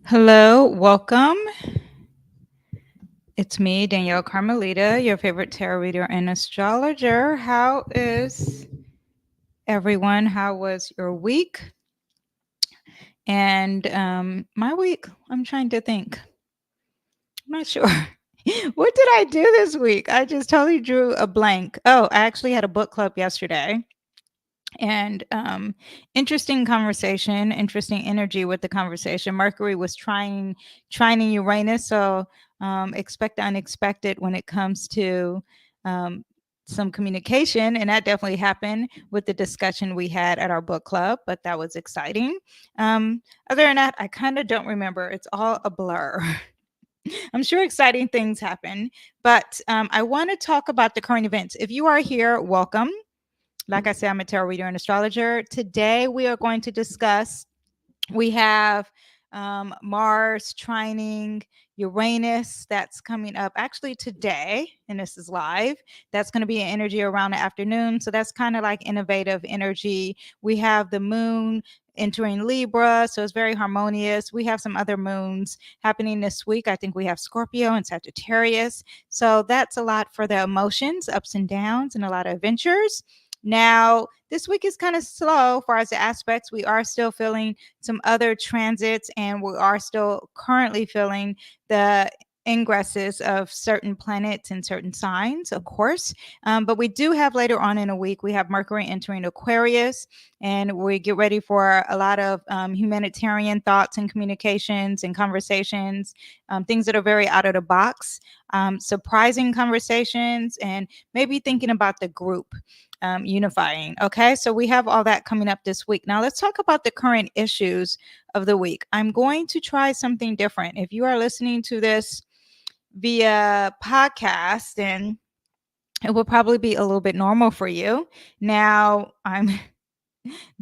Hello, welcome. It's me, Danyell Carmelita, your favorite tarot reader and astrologer. How is everyone? How was your week? And my week, I'm trying to think. I'm not sure. What did I do this week? I just totally drew a blank. Oh, I actually had a book club yesterday. And interesting conversation, interesting energy with the conversation. Mercury was trining Uranus, so expect the unexpected when it comes to um, some communication, and that definitely happened with the discussion we had at our book club. But that was exciting. Other than that, I kind of don't remember. It's all a blur. I'm sure exciting things happen, but I want to talk about the current events. If you are here, welcome. Like I said, I'm a tarot reader and astrologer. Today, we are going to discuss. We have Mars trining Uranus. That's coming up actually today, and this is live. That's going to be an energy around the afternoon. So that's kind of like innovative energy. We have the moon entering Libra, so it's very harmonious. We have some other moons happening this week. I think we have Scorpio and Sagittarius. So that's a lot for the emotions, ups and downs, and a lot of adventures. Now, this week is kind of slow for as the aspects. We are still feeling some other transits, and we are still currently feeling the ingresses of certain planets and certain signs, of course. But we do have later on in a week, we have Mercury entering Aquarius, and we get ready for a lot of humanitarian thoughts and communications and conversations, things that are very out of the box, surprising conversations, and maybe thinking about the group. Unifying. Okay, so we have all that coming up this week. Now, let's talk about the current issues of the week. I'm going to try something different. If you are listening to this via podcast, then it will probably be a little bit normal for you. Now, I'm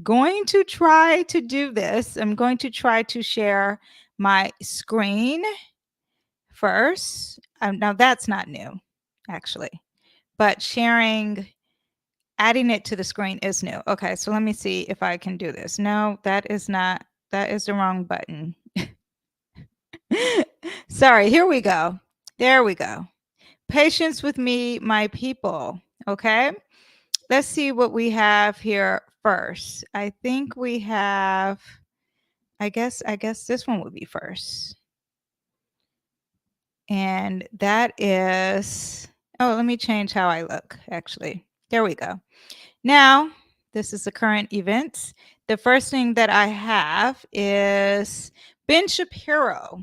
going to try to do this. I'm going to try to share my screen first. Now, that's not new, actually, but adding it to the screen is new. Okay, so let me see if I can do this. No, that is not, that is the wrong button. Sorry, here we go. There we go. Patience with me, my people. Okay, let's see what we have here first. I think we have, I guess this one would be first. And that is, oh, let me change how I look, actually. There we go. Now, this is the current events. The first thing that I have is Ben Shapiro.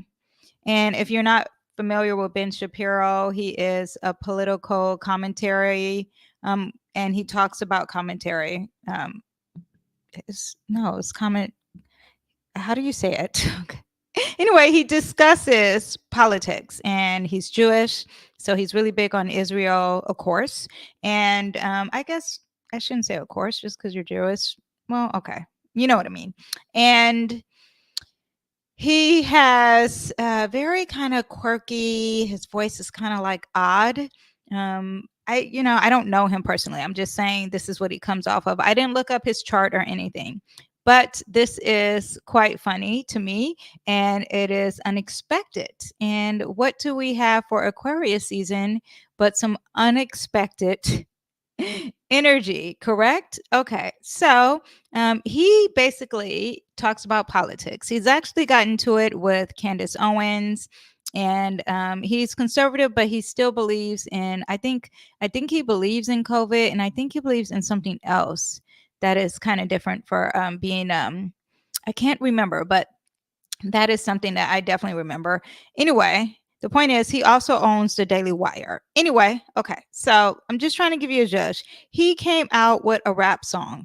And if you're not familiar with Ben Shapiro, he is a political commentary, and he talks about commentary. It's comment. How do you say it? Okay. Anyway, he discusses politics, and he's Jewish, so he's really big on Israel, of course. And I guess I shouldn't say of course just because you're Jewish. Well, okay, you know what I mean. And he has very kind of quirky. His voice is kind of like odd. I don't know him personally. I'm just saying this is what he comes off of. I didn't look up his chart or anything, but this is quite funny to me, and it is unexpected. And what do we have for Aquarius season but some unexpected energy, correct? Okay, so he basically talks about politics. He's actually gotten to it with Candace Owens, and he's conservative, but he still believes in. I think he believes in COVID, and I think he believes in something else that is kind of different for being. I can't remember, but that is something that I definitely remember. Anyway, the point is, he also owns the Daily Wire. Anyway, okay, so I'm just trying to give you a judge. He came out with a rap song.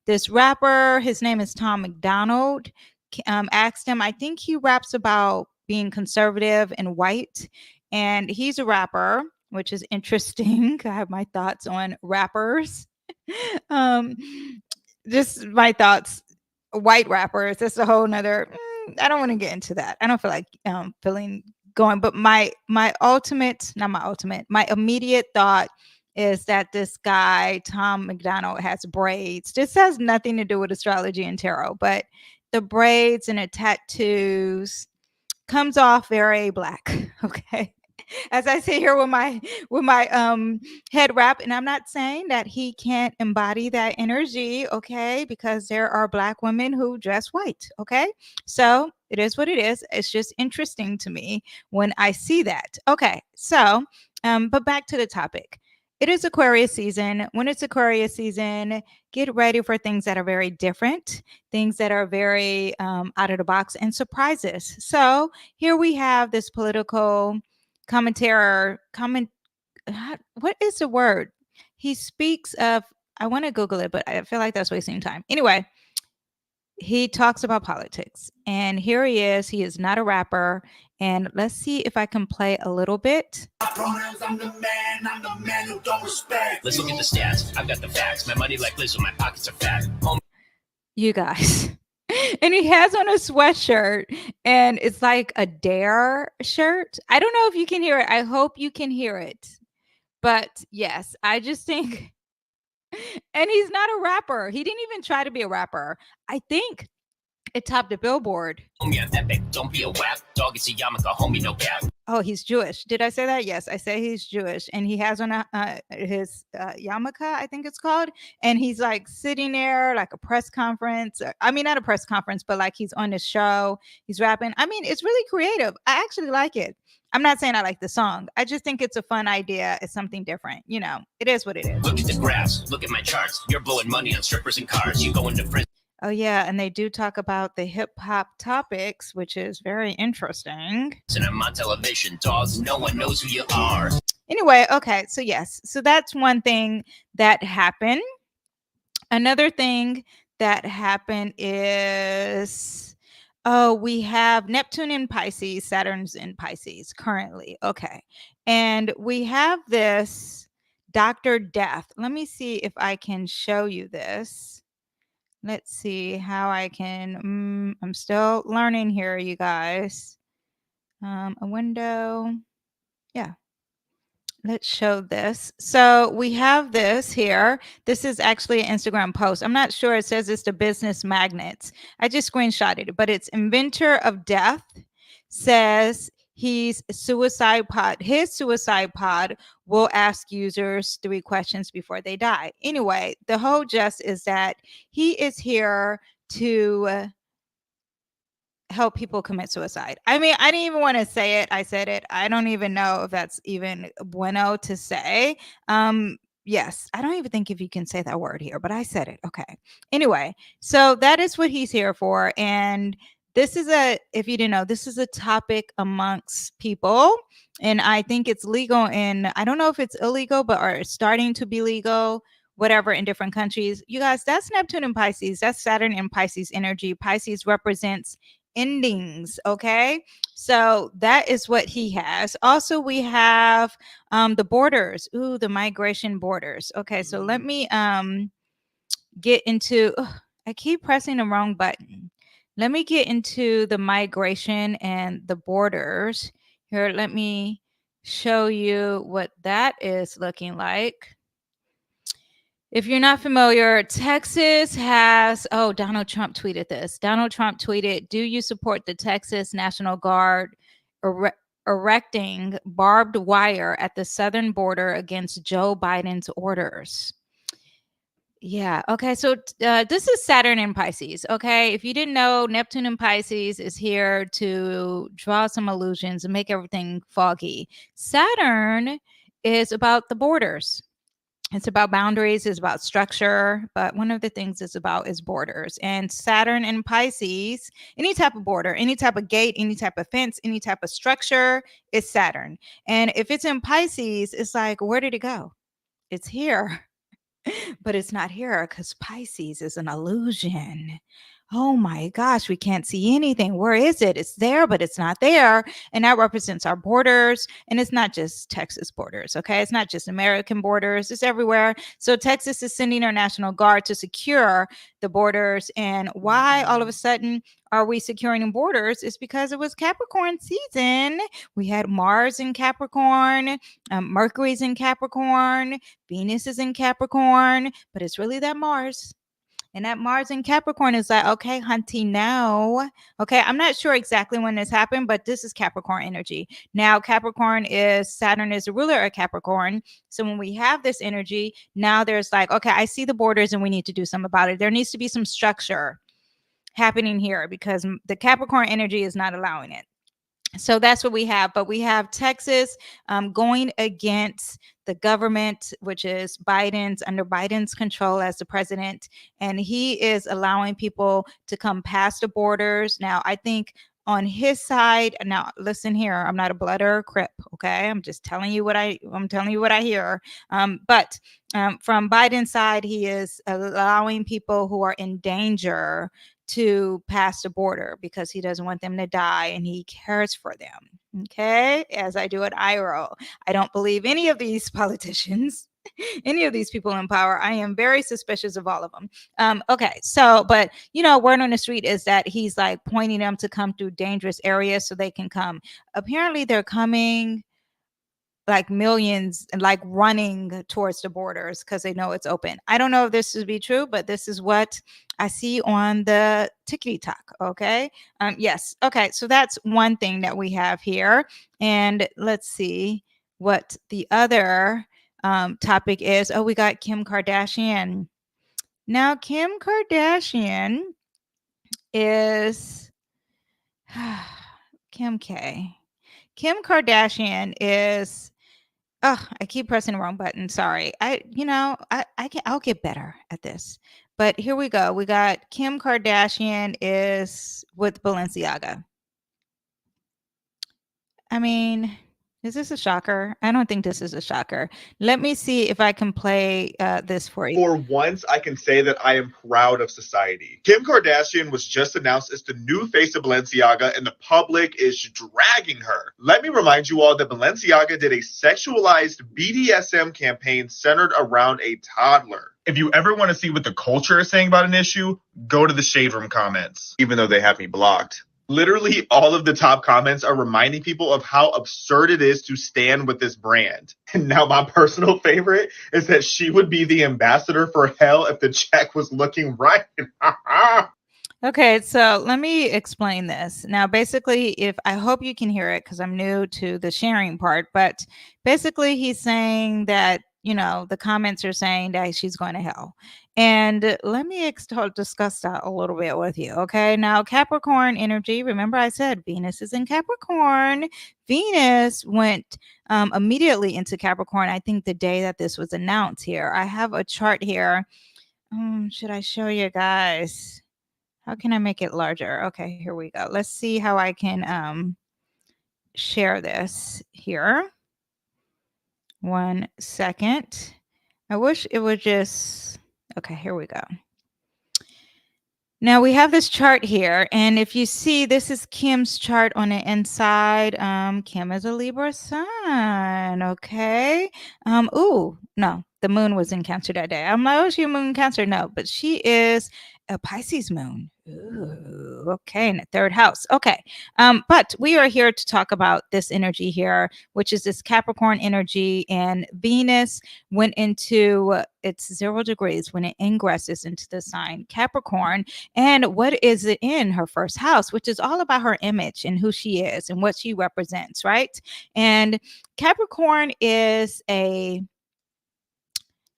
This rapper, his name is Tom McDonald, asked him, I think he raps about being conservative and white, and he's a rapper, which is interesting. I have my thoughts on rappers. um, just my thoughts. White rappers, that's a whole nother. I don't want to get into that. I don't feel like feeling going, but my ultimate, not my ultimate, my immediate thought is that this guy Tom McDonald has braids. This has nothing to do with astrology and tarot, but the braids and the tattoos, comes off very black. Okay. As I sit here with my head wrap, and I'm not saying that he can't embody that energy, okay? Because there are black women who dress white, okay? So it is what it is. It's just interesting to me when I see that. Okay, so but back to the topic. It is Aquarius season. When it's Aquarius season, get ready for things that are very different, things that are very out of the box, and surprises. So here we have this political commentator what is the word? He speaks of, I want to Google it, but I feel like that's wasting time. Anyway, he talks about politics. And here he is not a rapper. And let's see if I can play a little bit. I'm the man who don't respect. Let's look at the stats. I've got the facts. My money like Lizzo, my pockets are fat. You guys. And he has on a sweatshirt, and it's like a dare shirt. I don't know if you can hear it. I hope you can hear it. But yes, I just think, and he's not a rapper. He didn't even try to be a rapper. I think it topped the Billboard. Don't be a whack dog. It's a yarmulke, homie, no cap. Oh, he's Jewish. Did I say that? Yes, I say he's Jewish, and he has on his yarmulke, I think it's called, and he's like sitting there like a press conference. I mean, not a press conference, but like he's on his show. He's rapping. I mean, it's really creative. I actually like it. I'm not saying I like the song. I just think it's a fun idea. It's something different. You know, it is what it is. Look at the graphs. Look at my charts. You're blowing money on strippers and cars. You go into prison. Oh, yeah. And they do talk about the hip hop topics, which is very interesting. And I'm on television, dogs. No one knows who you are. Anyway, okay. So, yes. So that's one thing that happened. Another thing that happened is, oh, we have Neptune in Pisces, Saturn's in Pisces currently. Okay. And we have this Dr. Death. Let me see if I can show you this. Let's see how I can, I'm still learning here, you guys. A window. Yeah. Let's show this. So we have this here. This is actually an Instagram post. I'm not sure. It says it's the business magnets. I just screenshotted it, but it's inventor of death says he's suicide pod. His suicide pod will ask users 3 questions before they die. Anyway, the whole gist is that he is here to help people commit suicide. I mean, I didn't even want to say it. I said it. I don't even know if that's even bueno to say. Yes, I don't even think if you can say that word here, but I said it. Okay. Anyway, so that is what he's here for. And this is if you didn't know, this is a topic amongst people. And I think it's legal in, I don't know if it's illegal, but are starting to be legal, whatever, in different countries. You guys, that's Neptune and Pisces. That's Saturn and Pisces energy. Pisces represents endings. Okay. So that is what he has. Also, we have the borders. Ooh, the migration borders. Okay. So let me get into, I keep pressing the wrong button. Let me get into the migration and the borders. Here, let me show you what that is looking like. If you're not familiar, Texas has, oh, Donald Trump tweeted this. Donald Trump tweeted, do you support the Texas National Guard erecting barbed wire at the southern border against Joe Biden's orders? Yeah. Okay. So this is Saturn in Pisces. Okay. If you didn't know, Neptune in Pisces is here to draw some illusions and make everything foggy. Saturn is about the borders. It's about boundaries, it's about structure, but one of the things it's about is borders. And Saturn in Pisces, any type of border, any type of gate, any type of fence, any type of structure is Saturn. And if it's in Pisces, it's like, where did it go? It's here, but it's not here because Pisces is an illusion. Oh my gosh, we can't see anything. Where is it? It's there, but it's not there. And that represents our borders. And it's not just Texas borders, okay? It's not just American borders, it's everywhere. So Texas is sending our National Guard to secure the borders. And why all of a sudden are we securing borders? It's because it was Capricorn season. We had Mars in Capricorn, Mercury's in Capricorn, Venus is in Capricorn, but it's really that Mars. And that Mars in Capricorn is like, okay, hunty, no. Okay, I'm not sure exactly when this happened, but this is Capricorn energy. Now, Saturn is the ruler of Capricorn. So when we have this energy, now there's like, okay, I see the borders and we need to do something about it. There needs to be some structure happening here because the Capricorn energy is not allowing it. So that's what we have. But we have Texas going against the government, which is under Biden's control as the president. And he is allowing people to come past the borders. Now, I think on his side, now listen here, I'm not a blood or a crip, okay? I'm just telling you what I'm telling you what I hear. But from Biden's side, he is allowing people who are in danger to pass the border because he doesn't want them to die and he cares for them. Okay, as I do at IRO. I don't believe any of these politicians, any of these people in power. I am very suspicious of all of them. Okay, so, but word on the street is that he's like pointing them to come through dangerous areas so they can come. Apparently, they're coming like millions and like running towards the borders because they know it's open. I don't know if this would be true, but this is what I see on the TikTok. Okay. Yes. Okay. So that's one thing that we have here. And let's see what the other topic is. Oh, we got Kim Kardashian. Now, Kim Kardashian is Kim K. Kim Kardashian is I keep pressing the wrong button. Sorry. I'll get better at this. But here we go. We got Kim Kardashian is with Balenciaga. I mean, is this a shocker? I don't think this is a shocker. Let me see if I can play this for you. For once, I can say that I am proud of society. Kim Kardashian was just announced as the new face of Balenciaga, and the public is dragging her. Let me remind you all that Balenciaga did a sexualized BDSM campaign centered around a toddler. If you ever want to see what the culture is saying about an issue, go to the Shade Room comments, even though they have me blocked. Literally all of the top comments are reminding people of how absurd it is to stand with this brand. And now my personal favorite is that she would be the ambassador for hell if the check was looking right. Okay, so let me explain this. Now, basically, I hope you can hear it because I'm new to the sharing part, but basically he's saying that, the comments are saying that she's going to hell. And let me discuss that a little bit with you. Okay. Now, Capricorn energy, remember I said Venus is in Capricorn. Venus went immediately into Capricorn, I think the day that this was announced here. I have a chart here. Should I show you guys? How can I make it larger? Okay, here we go. Let's see how I can share this here. 1 second. I wish it would just, okay, here we go. Now we have this chart here, and if you see, this is Kim's chart on the inside. Kim is a Libra sun, okay? No, the moon was in Cancer that day. I'm like, oh, she moon in Cancer. No, but she is a Pisces moon. Ooh, okay, in the third house. Okay. But we are here to talk about this energy here, which is this Capricorn energy, and Venus went into it's 0 degrees when it ingresses into the sign Capricorn. And what is it in her first house, which is all about her image and who she is and what she represents, right? And Capricorn is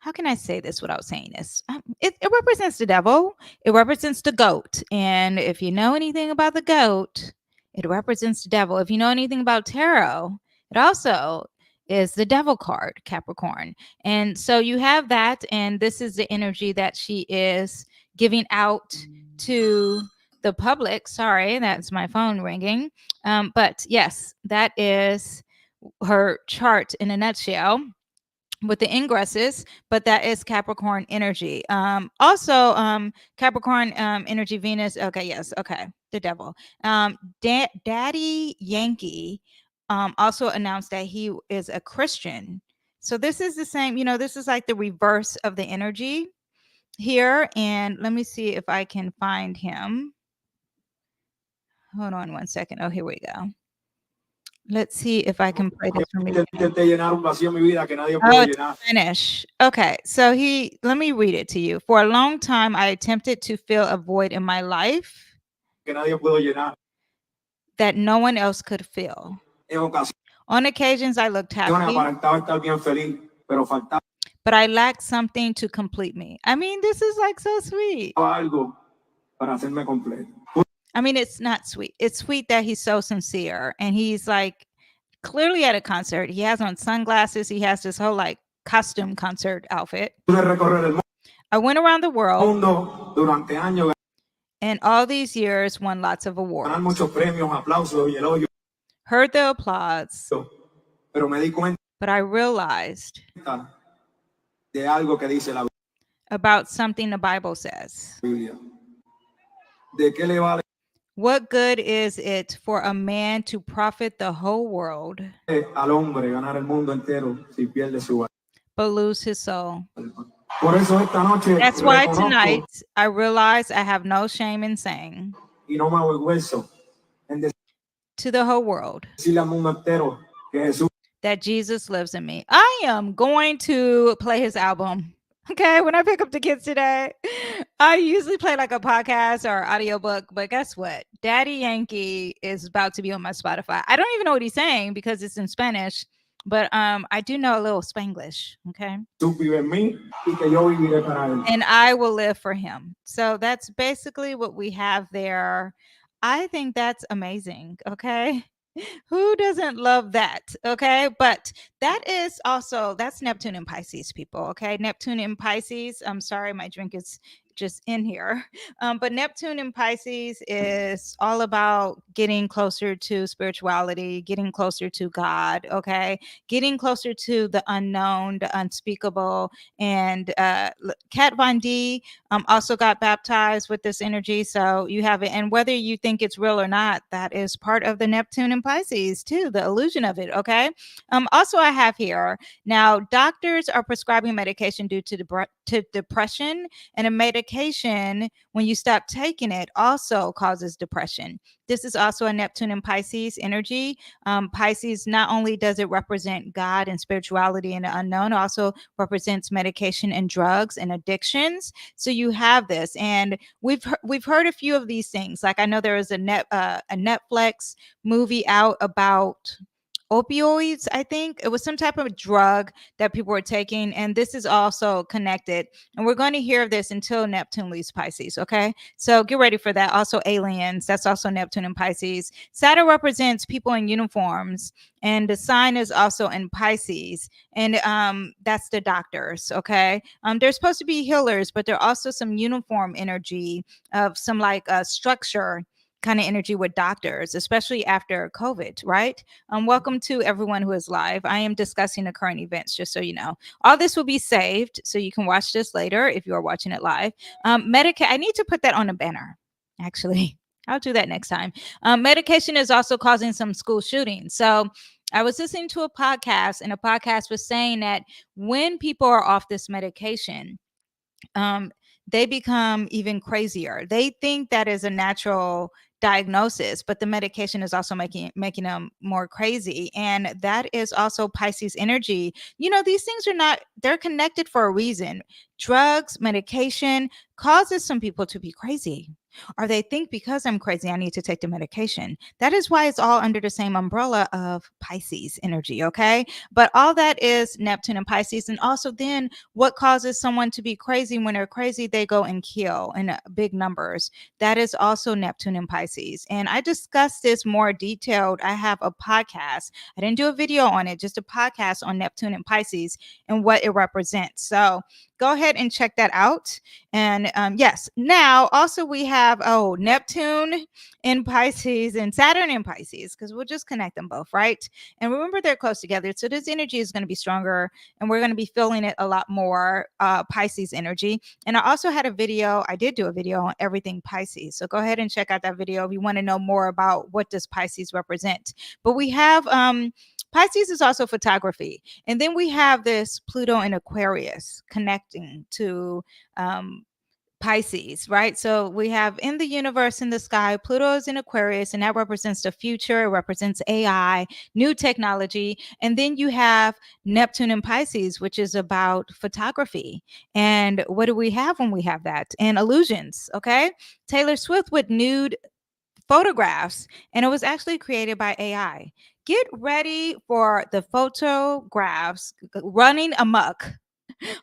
how can I say this without saying this? It represents the devil. It represents the goat. And if you know anything about the goat, it represents the devil. If you know anything about tarot, it also is the devil card, Capricorn. And so you have that. And this is the energy that she is giving out to the public. Sorry, that's my phone ringing. But yes, that is her chart in a nutshell with the ingresses, but that is Capricorn energy. Also, Capricorn energy Venus. Okay, yes, okay, the devil. Daddy Yankee also announced that he is a Christian. So this is the same, this is like the reverse of the energy here. And let me see if I can find him. Hold on 1 second. Oh, here we go. Let's see if I can play this from me. Intenté llenar un vacío en mi vida que nadie Oh, puede it's llenar. Spanish. Okay, so let me read it to you. For a long time, I attempted to fill a void in my life Que nadie puede llenar. that no one else could fill. En ocasiones On occasions, I looked happy, aparentaba estar bien feliz, pero faltaba but I lacked something to complete me. I mean, this is like so sweet. algo para hacerme completo. I mean, it's not sweet. It's sweet that he's so sincere and he's like clearly at a concert. He has on sunglasses. He has this whole like costume concert outfit. Pude recorrer el I went around the world mundo durante años, and all these years won lots of awards. ganar muchos premios, aplausos y elogios, Heard the applause, pero me di cuenta but I realized de algo que dice la about something the Bible says. Biblia. ¿De qué le vale What good is it for a man to profit the whole world al hombre ganar el mundo entero si pierde su alma? but lose his soul? Por eso esta noche That's why reconozco tonight I realize I have no shame in saying y no me avergüenzo en to the whole world decirle al mundo entero que Jesús that Jesus lives in me. I am going to play his album. Okay, when I pick up the kids today, I usually play like a podcast or audiobook, but guess what? Daddy Yankee is about to be on my Spotify. I don't even know what he's saying because it's in Spanish, but I do know a little Spanglish, okay? vive en mí y que yo viviré para él. And I will live for him. So that's basically what we have there. I think that's amazing, okay? Who doesn't love that? Okay. But that's Neptune and Pisces, people. Okay. Neptune and Pisces. I'm sorry, my drink is just in here. But Neptune and Pisces is all about getting closer to spirituality, getting closer to God. Okay. Getting closer to the unknown, the unspeakable. And Kat Von D also got baptized with this energy. So you have it. And whether you think it's real or not, that is part of the Neptune and Pisces too, the illusion of it. Okay. Also, I have here now doctors are prescribing medication due to depression, and a medication, when you stop taking it, also causes depression. This is also a Neptune and Pisces energy. Pisces, not only does it represent God and spirituality and the unknown, it also represents medication and drugs and addictions. So you have this, and we've heard a few of these things. Like I know there is a Netflix movie out about opioids. I think it was some type of drug that people were taking, and this is also connected, and we're going to hear of this until Neptune leaves Pisces. Okay, so get ready for that. Also aliens, that's also Neptune and Pisces. Saturn represents people in uniforms, and the sign is also in Pisces, and that's the doctors. Okay, they're supposed to be healers, but there are also some uniform energy of some like structure kind of energy with doctors, especially after COVID, right? Welcome to everyone who is live. I am discussing the current events, just so you know. All this will be saved, so you can watch this later if you are watching it live. I need to put that on a banner, actually. I'll do that next time. Medication is also causing some school shootings. So I was listening to a podcast, and a podcast was saying that when people are off this medication, they become even crazier. They think that is a natural diagnosis, but the medication is also making them more crazy. And that is also Pisces energy. You know, these things they're connected for a reason. Drugs, medication causes some people to be crazy. Or they think because I'm crazy, I need to take the medication. That is why it's all under the same umbrella of Pisces energy, okay? But all that is Neptune and Pisces. And also then what causes someone to be crazy? When they're crazy, they go and kill in big numbers. That is also Neptune and Pisces. And I discussed this more detailed. I have a podcast. I didn't do a video on it, just a podcast on Neptune and Pisces and what it represents. So go ahead and check that out. And yes, now also we have Neptune in Pisces and Saturn in Pisces, because we'll just connect them both, right? And remember, they're close together. So this energy is going to be stronger, and we're going to be feeling it a lot more, Pisces energy. And I did do a video on everything Pisces. So go ahead and check out that video if you want to know more about what does Pisces represent. But we have Pisces is also photography. And then we have this Pluto in Aquarius connecting to Pisces, right? So we have in the universe, in the sky, Pluto is in Aquarius, and that represents the future. It represents AI, new technology. And then you have Neptune in Pisces, which is about photography. And what do we have when we have that? And illusions, okay? Taylor Swift with nude photographs, and it was actually created by AI. Get ready for the photographs running amok.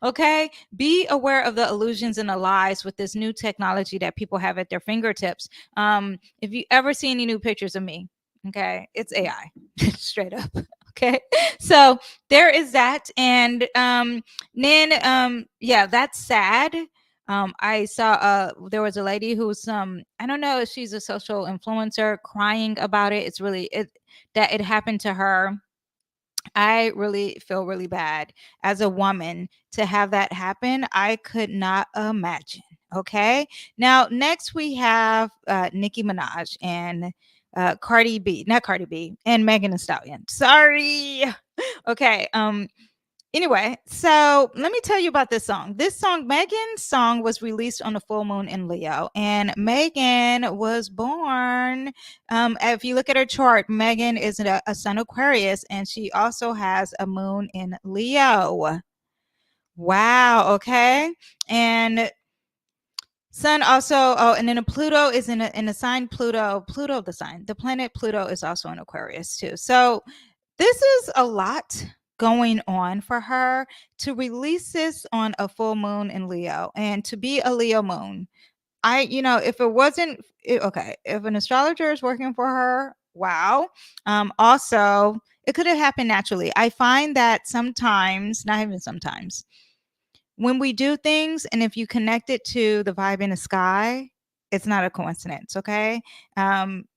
Okay, be aware of the illusions and the lies with this new technology that people have at their fingertips. If you ever see any new pictures of me, okay, it's AI. Straight up. Okay, so there is that. And then yeah, that's sad. I saw there was a lady who's I don't know if she's a social influencer, crying about it. It's really that it happened to her. I really feel really bad as a woman to have that happen. I could not imagine. Okay. Now, next we have Nicki Minaj and Cardi B, not Cardi B, and Megan Thee Stallion. Sorry. Okay. Anyway, so let me tell you about this song. This song, Megan's song, was released on a full moon in Leo, and Megan was born. If you look at her chart, Megan is a sun Aquarius, and she also has a moon in Leo. Wow. Okay. And Sun also, oh, and then a Pluto is in a sign Pluto, the sign, the planet Pluto is also in Aquarius too. So this is a lot going on for her to release this on a full moon in Leo and to be a Leo moon. If it wasn't okay, if an astrologer is working for her, wow. Also, it could have happened naturally. I find that sometimes, not even sometimes, when we do things and if you connect it to the vibe in the sky, it's not a coincidence. Okay.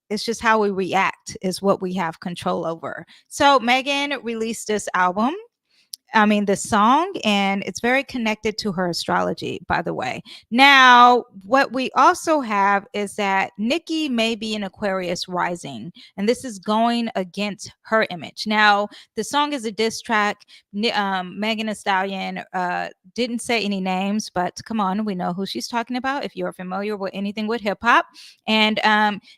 It's just how we react is what we have control over. So Megan released this album, the song, and it's very connected to her astrology, by the way. Now, what we also have is that Nikki may be in Aquarius rising, and this is going against her image. Now, the song is a diss track. Megan Thee Stallion didn't say any names, but come on, we know who she's talking about if you're familiar with anything with hip hop. And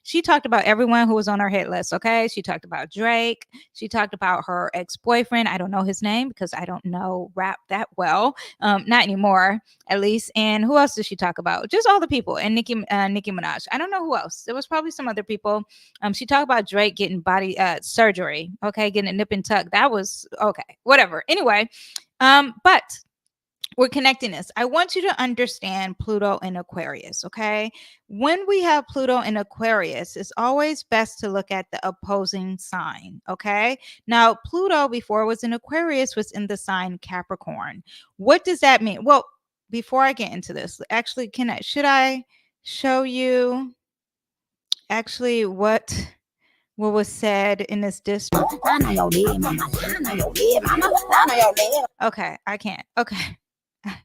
she talked about everyone who was on her hit list, okay? She talked about Drake. She talked about her ex-boyfriend. I don't know his name because I don't know rap that well. Not anymore, at least. And who else did she talk about? Just all the people. And Nicki Minaj. I don't know who else. There was probably some other people. She talked about Drake getting body surgery. Okay, getting a nip and tuck. That was okay. Whatever. Anyway, but we're connecting this. I want you to understand Pluto in Aquarius, okay? When we have Pluto in Aquarius, it's always best to look at the opposing sign, okay? Now, Pluto, before it was in Aquarius, was in the sign Capricorn. What does that mean? Well, before I get into this, actually, should I show you actually what was said in this district? Okay, I can't. Okay.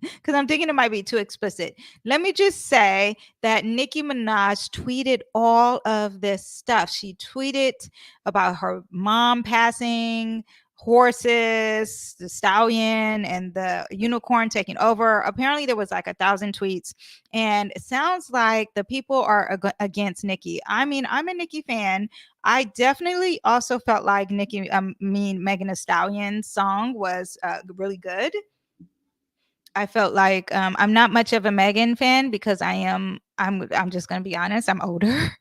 Because I'm thinking it might be too explicit. Let me just say that Nicki Minaj tweeted all of this stuff. She tweeted about her mom passing, horses, the stallion, and the unicorn taking over. Apparently, there was like 1,000 tweets, and it sounds like the people are against Nicki. I'm a Nicki fan. I definitely also felt like Megan Thee Stallion's song was really good. I felt like I'm not much of a Megan fan because I'm just gonna be honest, I'm older.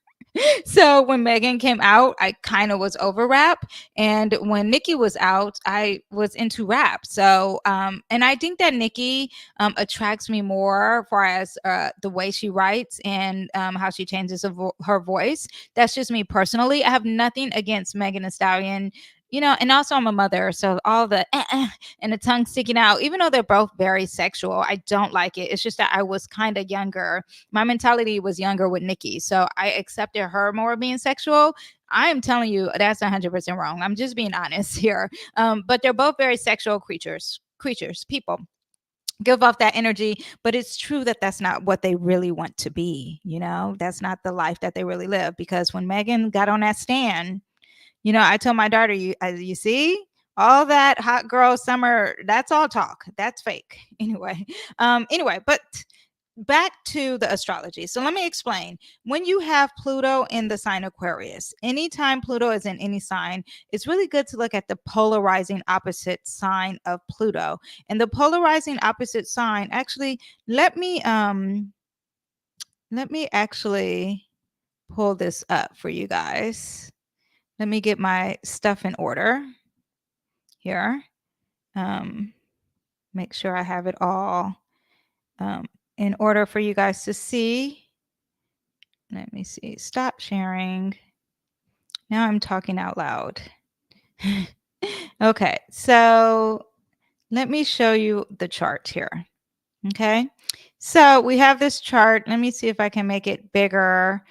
So when Megan came out, I kind of was over rap, and when Nicki was out, I was into rap. So and I think that Nicki attracts me more for as the way she writes and how she changes her voice. That's just me personally. I have nothing against Megan Thee Stallion. And also I'm a mother, so all the and the tongue sticking out, even though they're both very sexual, I don't like it. It's just that I was kind of younger. My mentality was younger with Nicki, so I accepted her more being sexual. I am telling you, that's 100% wrong. I'm just being honest here. But they're both very sexual creatures, people give off that energy, but it's true that that's not what they really want to be. That's not the life that they really live, because when Megan got on that stand, I told my daughter, you see, all that hot girl summer, that's all talk. That's fake. Anyway, but back to the astrology. So let me explain. When you have Pluto in the sign Aquarius, anytime Pluto is in any sign, it's really good to look at the polarizing opposite sign of Pluto. And the polarizing opposite sign, actually, let me actually pull this up for you guys. Let me get my stuff in order here. Make sure I have it all in order for you guys to see. Let me see. Stop sharing. Now I'm talking out loud. Okay, so let me show you the chart here. Okay, so we have this chart. Let me see if I can make it bigger.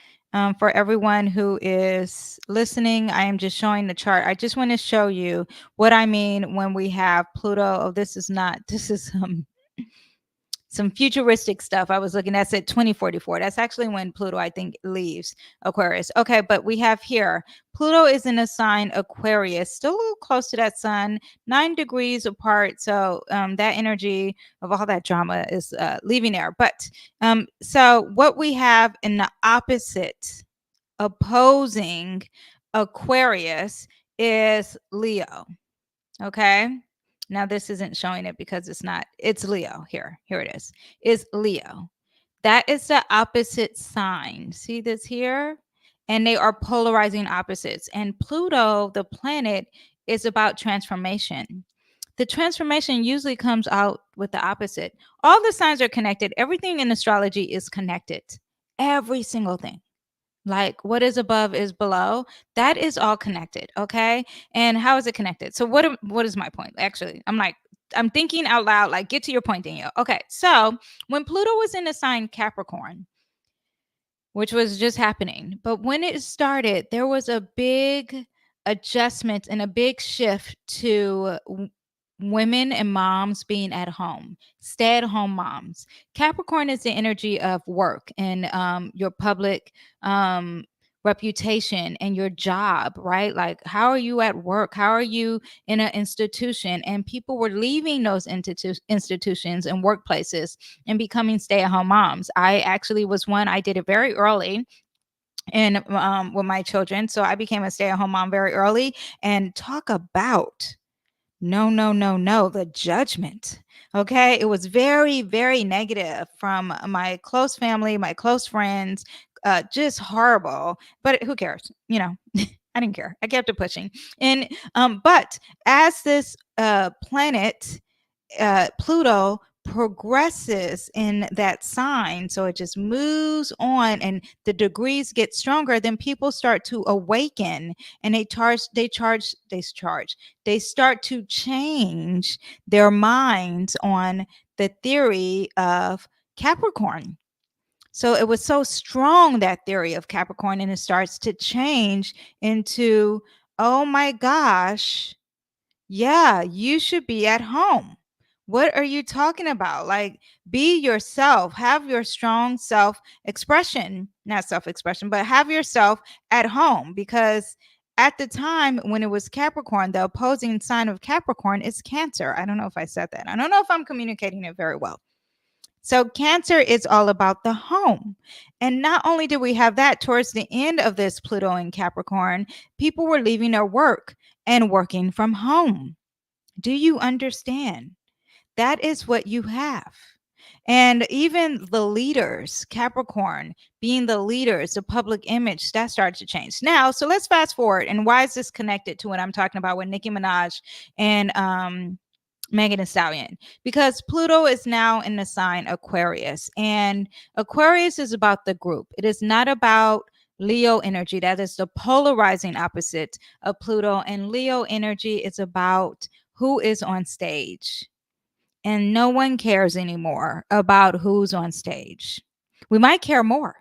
For everyone who is listening, I am just showing the chart. I just want to show you what I mean when we have Pluto. Oh, this is some futuristic stuff. I was looking, that's at 2044. That's actually when Pluto, I think, leaves Aquarius. Okay, but we have here, Pluto is in a sign Aquarius, still a little close to that sun, 9 degrees apart. So that energy of all that drama is leaving there. But so what we have in the opposite, opposing Aquarius is Leo. Okay. Now this isn't showing it because it's Leo here. Here it is Leo. That is the opposite sign. See this here? And they are polarizing opposites. And Pluto, the planet, is about transformation. The transformation usually comes out with the opposite. All the signs are connected. Everything in astrology is connected. Every single thing. Like what is above is below. That is all connected. Okay. And how is it connected? So what is my point? Actually, I'm thinking out loud, like get to your point, Danyell. Okay. So when Pluto was in the sign Capricorn, which was just happening, but when it started, there was a big adjustment and a big shift to women and moms being at home, stay-at-home moms. Capricorn is the energy of work and your public reputation and your job, right? Like, how are you at work? How are you in an institution? And people were leaving those institutions and workplaces and becoming stay-at-home moms. I actually was one. I did it very early and with my children, so I became a stay-at-home mom very early. And talk about no, the judgment. Okay. It was very, very negative from my close family, my close friends, just horrible. But who cares? You know, I didn't care. I kept it pushing. And but as this planet, Pluto progresses in that sign, so it just moves on and the degrees get stronger, then people start to awaken and they start to change their minds on the theory of Capricorn. So it was so strong, that theory of Capricorn, and it starts to change into, oh my gosh, yeah, you should be at home. What are you talking about? Like, be yourself, have your strong self expression, not self expression, but have yourself at home. Because at the time when it was Capricorn, the opposing sign of Capricorn is Cancer. I don't know if I said that. I don't know if I'm communicating it very well. So, Cancer is all about the home. And not only did we have that, towards the end of this Pluto in Capricorn, people were leaving their work and working from home. Do you understand? That is what you have. And even the leaders, Capricorn being the leaders, the public image, that started to change. Now, so let's fast forward. And why is this connected to what I'm talking about with Nicki Minaj and Megan Thee Stallion? Because Pluto is now in the sign Aquarius. And Aquarius is about the group. It is not about Leo energy. That is the polarizing opposite of Pluto. And Leo energy is about who is on stage. And no one cares anymore about who's on stage. We might care more.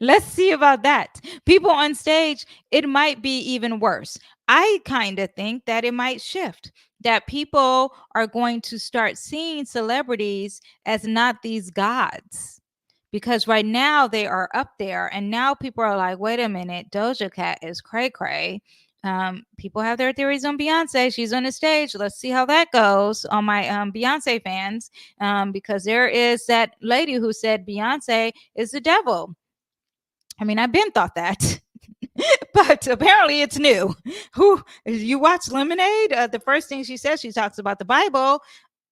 Let's see about that. People on stage, it might be even worse. I kind of think that it might shift, that people are going to start seeing celebrities as not these gods. Because right now they are up there, and now people are like, wait a minute, Doja Cat is cray cray. People have their theories on Beyonce. She's on the stage. Let's see how that goes on my Beyonce fans, because there is that lady who said Beyonce is the devil. I mean, I've been thought that. But apparently it's new. Who you watch Lemonade? The first thing she says, she talks about the Bible.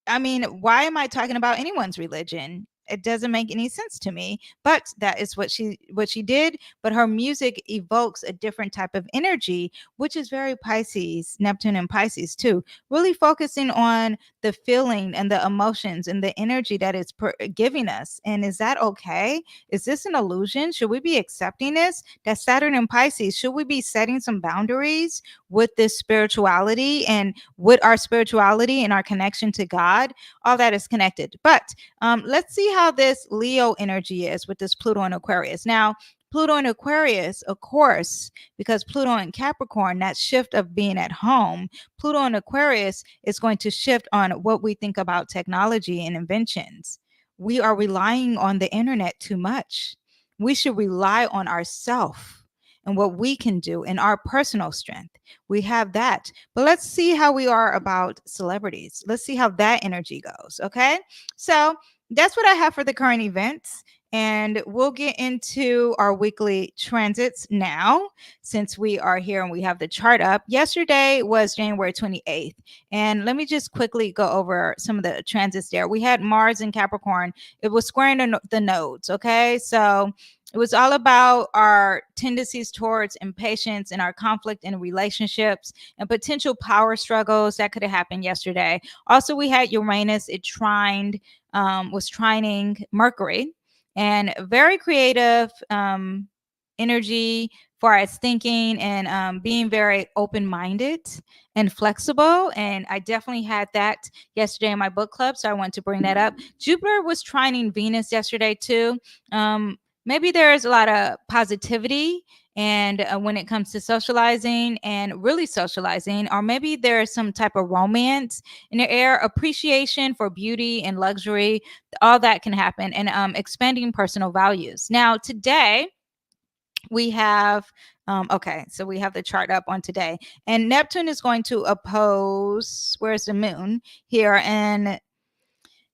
I mean, why am I talking about anyone's religion? It doesn't make any sense to me, but that is what she did. But her music evokes a different type of energy, which is very Pisces, Neptune and Pisces too, really focusing on the feeling and the emotions and the energy that it's giving us. And is that okay? Is this an illusion? Should we be accepting this? That Saturn and Pisces, should we be setting some boundaries with this spirituality and with our spirituality and our connection to God? All that is connected. But let's see how this Leo energy is with this Pluto and Aquarius. Now, Pluto and Aquarius, of course, because Pluto and Capricorn, that shift of being at home, Pluto and Aquarius is going to shift on what we think about technology and inventions. We are relying on the internet too much. We should rely on ourselves and what we can do in our personal strength. We have that. But let's see how we are about celebrities. Let's see how that energy goes. Okay. So that's what I have for the current events. And we'll get into our weekly transits now, since we are here and we have the chart up. Yesterday was January 28th. And let me just quickly go over some of the transits there. We had Mars in Capricorn. It was squaring the nodes. Okay. So it was all about our tendencies towards impatience and our conflict in relationships and potential power struggles that could have happened yesterday. Also, we had Uranus. It was trining Mercury, and very creative energy for its thinking and being very open-minded and flexible. And I definitely had that yesterday in my book club, so I want to bring that up. Jupiter was trining Venus yesterday too. Maybe there's a lot of positivity and when it comes to socializing and really socializing, or maybe there's some type of romance in the air, appreciation for beauty and luxury. All that can happen, and expanding personal values. Now today we have okay, so we have the chart up on today, and Neptune is going to oppose, where's the moon here, and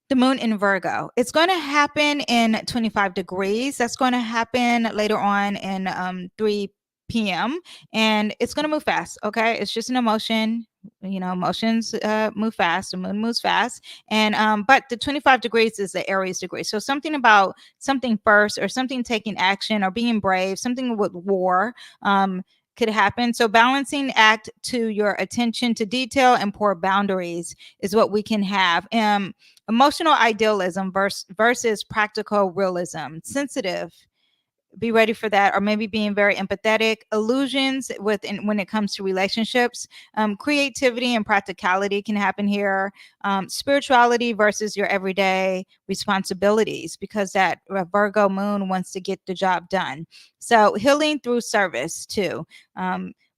the moon in Virgo. It's going to happen in 25 degrees. That's going to happen later on in 3 p.m. And it's going to move fast. Okay. It's just an emotion. You know, emotions move fast. The moon moves fast. And but the 25 degrees is the Aries degree. So something about something first, or something taking action, or being brave, something with war. Could happen. So balancing act to your attention to detail and poor boundaries is what we can have. Emotional idealism versus practical realism. Sensitive, be ready for that, or maybe being very empathetic. Illusions when it comes to relationships. Creativity and practicality can happen here. Spirituality versus your everyday responsibilities, because that Virgo moon wants to get the job done. So healing through service too.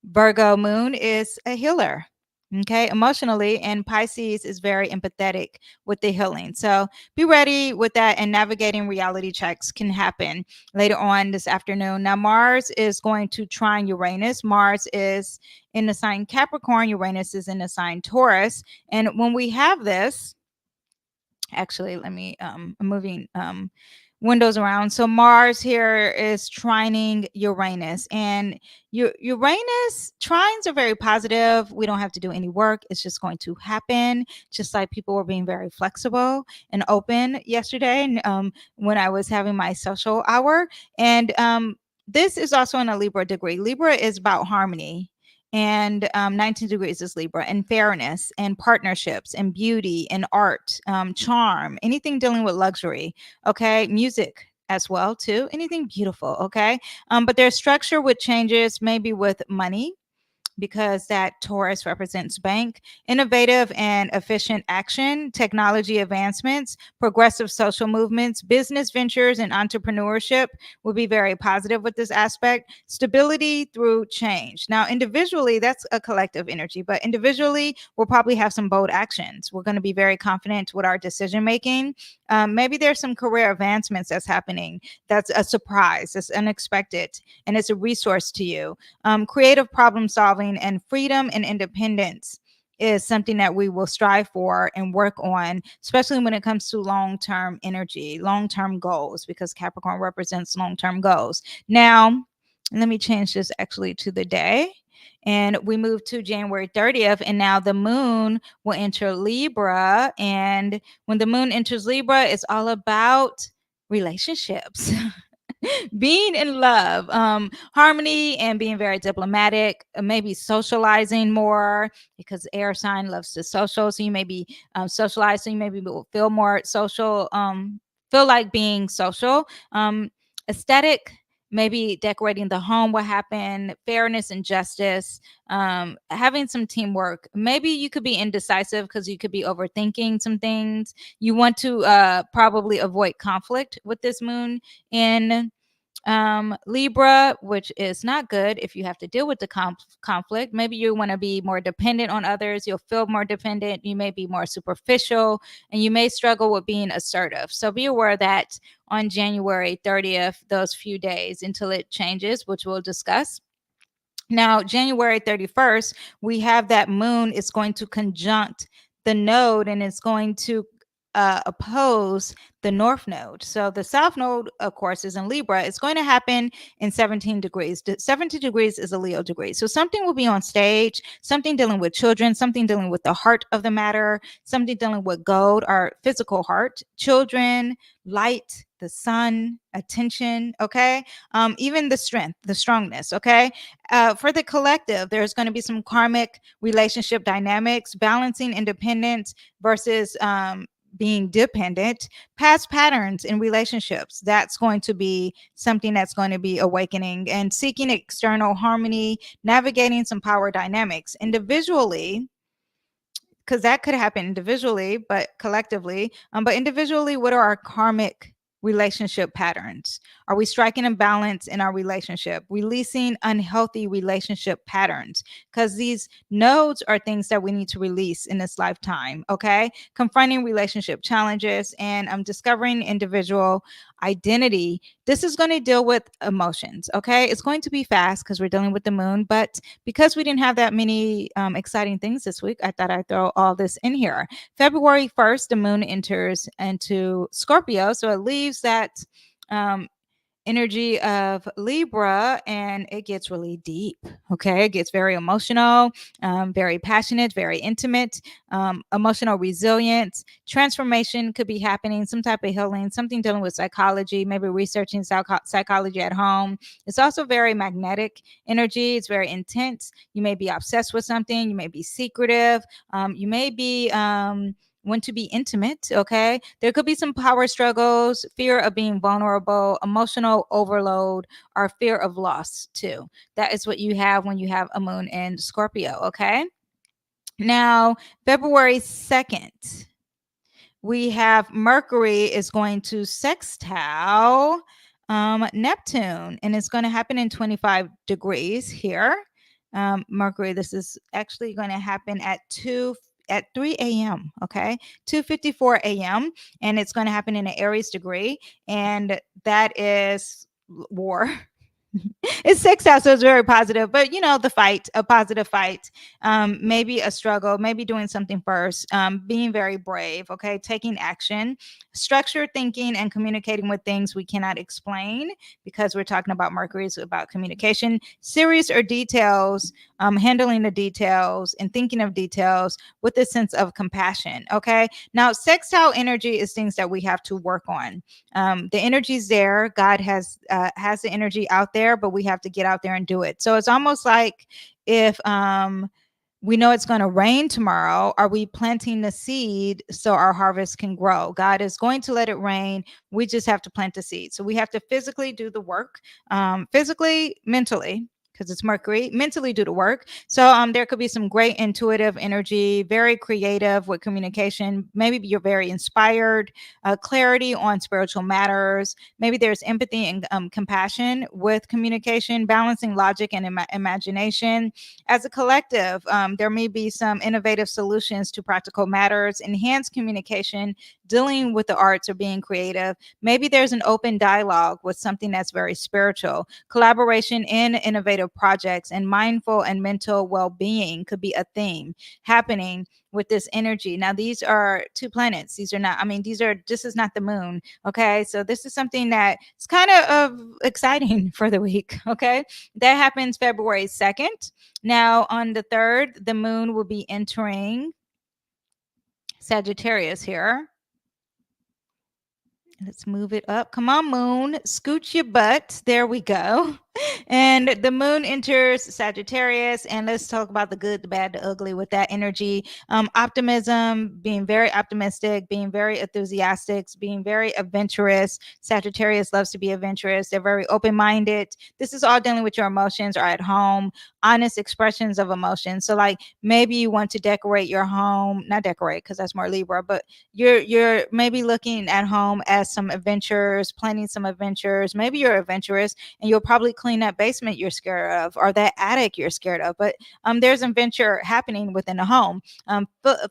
Virgo moon is a healer. Okay, emotionally, and Pisces is very empathetic with the healing. So be ready with that, and navigating reality checks can happen later on this afternoon. Now, Mars is going to trine Uranus. Mars is in the sign Capricorn. Uranus is in the sign Taurus. And when we have this, actually, let me, I'm moving windows around. So Mars here is trining Uranus, and Uranus trines are very positive. We don't have to do any work. It's just going to happen, just like people were being very flexible and open yesterday when I was having my social hour. And this is also in a Libra degree. Libra is about harmony. And 19 degrees is Libra, and fairness and partnerships and beauty and art, charm, anything dealing with luxury. Okay. Music as well too. Anything beautiful. Okay. But there's structure with changes, maybe with money, because that Taurus represents bank, innovative and efficient action, technology advancements, progressive social movements, business ventures, and entrepreneurship will be very positive with this aspect. Stability through change. Now, individually, that's a collective energy, but individually, we'll probably have some bold actions. We're going to be very confident with our decision making. Maybe there's some career advancements that's happening. That's a surprise. It's unexpected, and it's a resource to you. Creative problem solving line, and freedom and independence is something that we will strive for and work on, especially when it comes to long-term energy, long-term goals, because Capricorn represents long-term goals. Now, let me change this actually to the day. And we move to January 30th, and now the moon will enter Libra. And when the moon enters Libra, it's all about relationships. Being in love, harmony, and being very diplomatic, maybe socializing more, because air sign loves to social. So you may be socializing, maybe will feel more social, feel like being social. Aesthetic, maybe decorating the home will happen. Fairness and justice, having some teamwork. Maybe you could be indecisive because you could be overthinking some things. You want to probably avoid conflict with this moon in Libra, which is not good if you have to deal with the conflict. Maybe you want to be more dependent on others. You'll feel more dependent. You may be more superficial, and you may struggle with being assertive. So be aware that on January 30th, those few days until it changes, which we'll discuss. Now, January 31st, we have that moon is going to conjunct the node, and it's going to oppose the north node. So the south node, of course, is in Libra. It's going to happen in 17 degrees. 17 degrees is a Leo degree. So something will be on stage, something dealing with children, something dealing with the heart of the matter, something dealing with gold, our physical heart, children, light, the sun, attention, okay? Even the strength, the strongness, okay? For the collective, there's going to be some karmic relationship dynamics, balancing independence versus being dependent, past patterns in relationships. That's going to be something that's going to be awakening, and seeking external harmony, navigating some power dynamics individually, because that could happen individually, but collectively. But individually, what are our karmic relationship patterns? Are we striking a balance in our relationship, releasing unhealthy relationship patterns? Because these nodes are things that we need to release in this lifetime, okay? Confronting relationship challenges, and discovering individual identity. This is going to deal with emotions, okay? It's going to be fast because we're dealing with the moon, but because we didn't have that many exciting things this week, I thought I'd throw all this in here. February 1st, the moon enters into Scorpio, so it leaves that energy of Libra, and it gets really deep. Okay, it gets very emotional, very passionate, very intimate, emotional resilience. Transformation could be happening, some type of healing, something dealing with psychology, maybe researching psychology at home. It's also very magnetic energy. It's very intense. You may be obsessed with something. You may be secretive. You may be want to be intimate, okay? There could be some power struggles, fear of being vulnerable, emotional overload, or fear of loss too. That is what you have when you have a moon in Scorpio, okay? Now, February 2nd, we have Mercury is going to sextile Neptune, and it's going to happen in 25 degrees here. Mercury, this is actually going to happen at 3 a.m. Okay, 2:54 a.m. and it's going to happen in an Aries degree, and that is war. It's sextile, so it's very positive. But the fight, a positive fight, maybe a struggle, maybe doing something first, being very brave. Okay, taking action, structured thinking, and communicating with things we cannot explain, because we're talking about Mercury is about communication, serious or details, handling the details and thinking of details with a sense of compassion. Okay, now sextile energy is things that we have to work on. The energy's there. God has the energy out there, but we have to get out there and do it. So it's almost like if we know it's going to rain tomorrow, are we planting the seed so our harvest can grow? God is going to let it rain. We just have to plant the seed. So we have to physically do the work, physically, mentally, because it's Mercury, mentally do the work. So there could be some great intuitive energy, very creative with communication. Maybe you're very inspired, clarity on spiritual matters. Maybe there's empathy and compassion with communication, balancing logic and imagination. As a collective, there may be some innovative solutions to practical matters, enhanced communication, dealing with the arts or being creative. Maybe there's an open dialogue with something that's very spiritual. Collaboration in innovative projects and mindful and mental well-being could be a theme happening with this energy. Now, these are two planets. These are not, I mean, this is not the moon. Okay. So this is something that is kind of exciting for the week. Okay. That happens February 2nd. Now, on the 3rd, the moon will be entering Sagittarius here. Let's move it up. Come on, moon. Scoot your butt. There we go. And the moon enters Sagittarius. And let's talk about the good, the bad, the ugly with that energy. Optimism, being very optimistic, being very enthusiastic, being very adventurous. Sagittarius loves to be adventurous. They're very open-minded. This is all dealing with your emotions or at home, honest expressions of emotions. So like maybe you want to decorate your home, not decorate because that's more Libra, but you're maybe looking at home as some adventures, planning some adventures. Maybe you're adventurous and you'll probably clean that basement you're scared of or that attic you're scared of. But there's adventure happening within the home.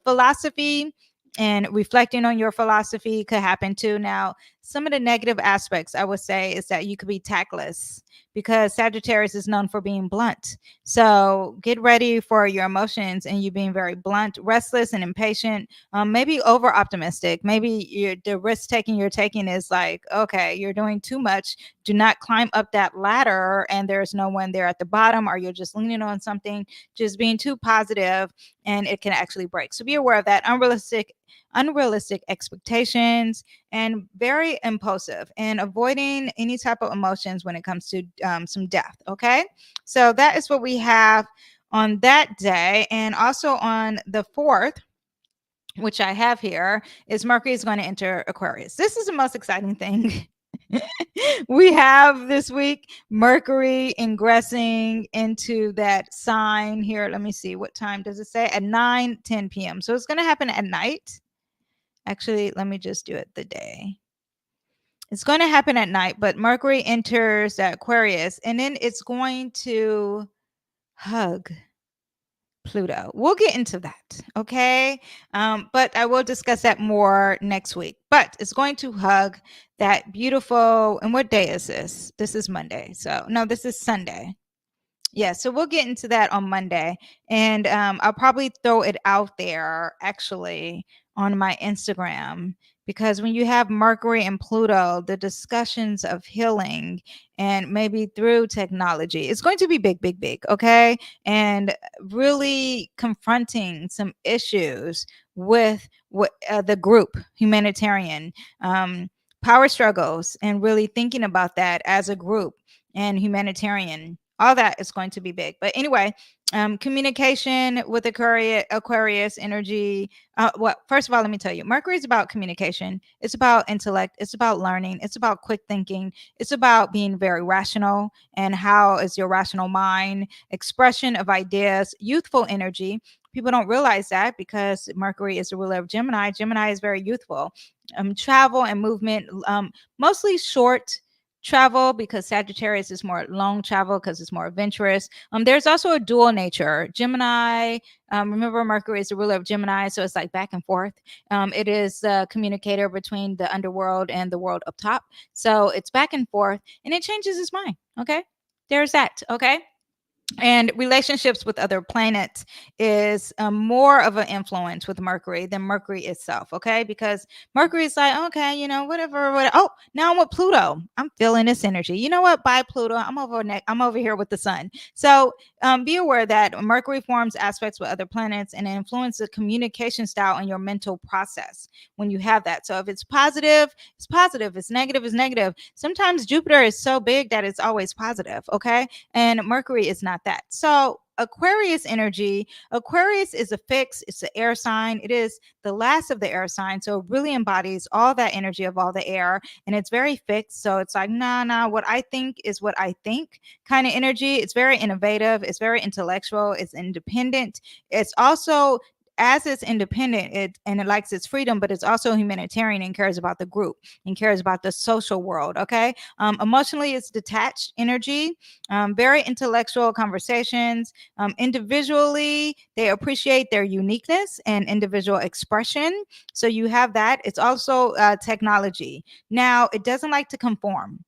Philosophy and reflecting on your philosophy could happen too. Now, some of the negative aspects I would say is that you could be tactless because Sagittarius is known for being blunt. So get ready for your emotions and you being very blunt, restless and impatient, maybe over optimistic. Maybe the risk taking you're taking is like, okay, you're doing too much. Do not climb up that ladder and there's no one there at the bottom, or you're just leaning on something, just being too positive and it can actually break. So be aware of that. Unrealistic expectations and very impulsive and avoiding any type of emotions when it comes to some death. Okay, so that is what we have on that day. And also on the 4th, which I have here, is Mercury is going to enter Aquarius. This is the most exciting thing we have this week. Mercury ingressing into that sign here. Let me see, what time does it say? At 9:10 p.m. So it's going to happen at night. Actually, let me just do it the day. It's going to happen at night, but Mercury enters Aquarius and then it's going to hug Pluto. We'll get into that, okay? But I will discuss that more next week. But it's going to hug that beautiful, and what day is this? This is Monday. So, no, this is Sunday. Yeah, so we'll get into that on Monday. And I'll probably throw it out there actually on my Instagram, because when you have Mercury and Pluto, the discussions of healing and maybe through technology, it's going to be big, big, big. Okay. And really confronting some issues with the group, humanitarian power struggles, and really thinking about that as a group and humanitarian. All that is going to be big. But anyway, communication with Aquarius energy. Well, first of all, let me tell you, Mercury is about communication. It's about intellect. It's about learning. It's about quick thinking. It's about being very rational. And how is your rational mind? Expression of ideas, youthful energy. People don't realize that because Mercury is the ruler of Gemini. Gemini is very youthful. Travel and movement, mostly short travel, because Sagittarius is more long travel because it's more adventurous. There's also a dual nature. Gemini, remember Mercury is the ruler of Gemini, so it's like back and forth. It is the communicator between the underworld and the world up top. So it's back and forth and it changes its mind. Okay, there's that. Okay. And relationships with other planets is more of an influence with Mercury than Mercury itself. Okay, because Mercury is like, okay, whatever. Oh, now I'm with Pluto. I'm feeling this energy. You know what? Bye, Pluto. I'm over here with the sun. So be aware that Mercury forms aspects with other planets and influence the communication style and your mental process when you have that. So if it's positive, it's positive. It's negative, it's negative. Sometimes Jupiter is so big that it's always positive. Okay, and Mercury is not that. So Aquarius energy, Aquarius is a fix, it's an air sign, it is the last of the air signs, so it really embodies all that energy of all the air, and it's very fixed. So it's like, nah, what I think is what I think kind of energy. It's very innovative, it's very intellectual, it's independent, it's also as it's independent, it likes its freedom, but it's also humanitarian and cares about the group and cares about the social world. Okay. Emotionally, it's detached energy, very intellectual conversations. Individually, they appreciate their uniqueness and individual expression. So you have that. It's also technology. Now, it doesn't like to conform.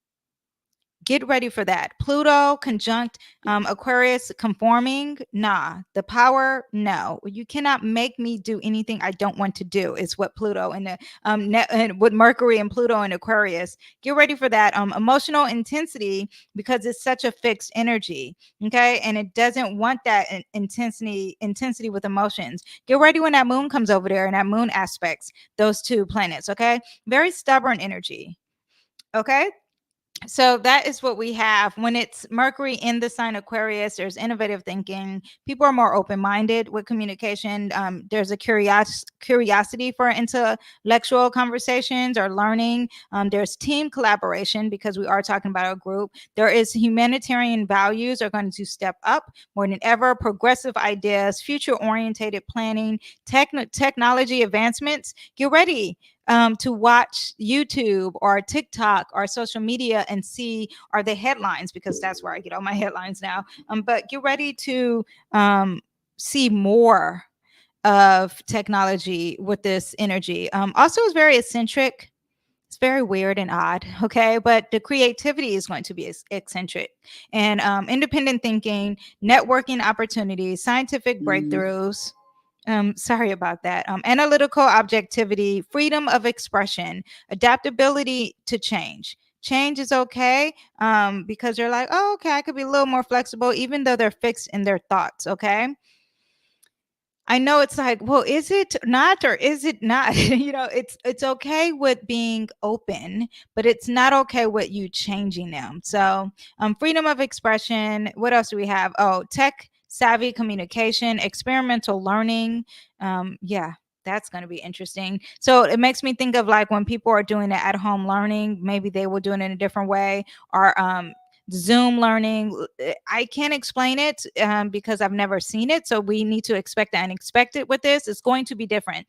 Get ready for that. Pluto conjunct Aquarius conforming. Nah. The power. No. You cannot make me do anything I don't want to do. Is what Pluto and the and with Mercury and Pluto and Aquarius. Get ready for that. Emotional intensity, because it's such a fixed energy. Okay, and it doesn't want that intensity with emotions. Get ready when that moon comes over there and that moon aspects those two planets. Okay, very stubborn energy. Okay, so that is what we have when it's Mercury in the sign Aquarius. There's innovative thinking. People are more open-minded with communication. There's a curiosity for intellectual conversations or learning. There's team collaboration, because we are talking about a group. There is humanitarian values are going to step up more than ever. Progressive ideas, future-orientated planning, technology advancements. Get ready to watch YouTube or TikTok or social media and see are the headlines, because that's where I get all my headlines now. But get ready to see more of technology with this energy. Also, it's very eccentric. It's very weird and odd. Okay, but the creativity is going to be eccentric and independent thinking, networking opportunities, scientific breakthroughs. Sorry about that. Analytical objectivity, freedom of expression, adaptability to change. Change is okay, because they're like, oh, okay, I could be a little more flexible, even though they're fixed in their thoughts. Okay. I know it's like, well, is it not or is it not? It's okay with being open, but it's not okay with you changing them. So, freedom of expression. What else do we have? Oh, tech savvy communication, experimental learning. Yeah, that's going to be interesting. So it makes me think of like when people are doing it at home learning, maybe they will do it in a different way, or Zoom learning. I can't explain it because I've never seen it. So we need to expect the unexpected with this. It's going to be different.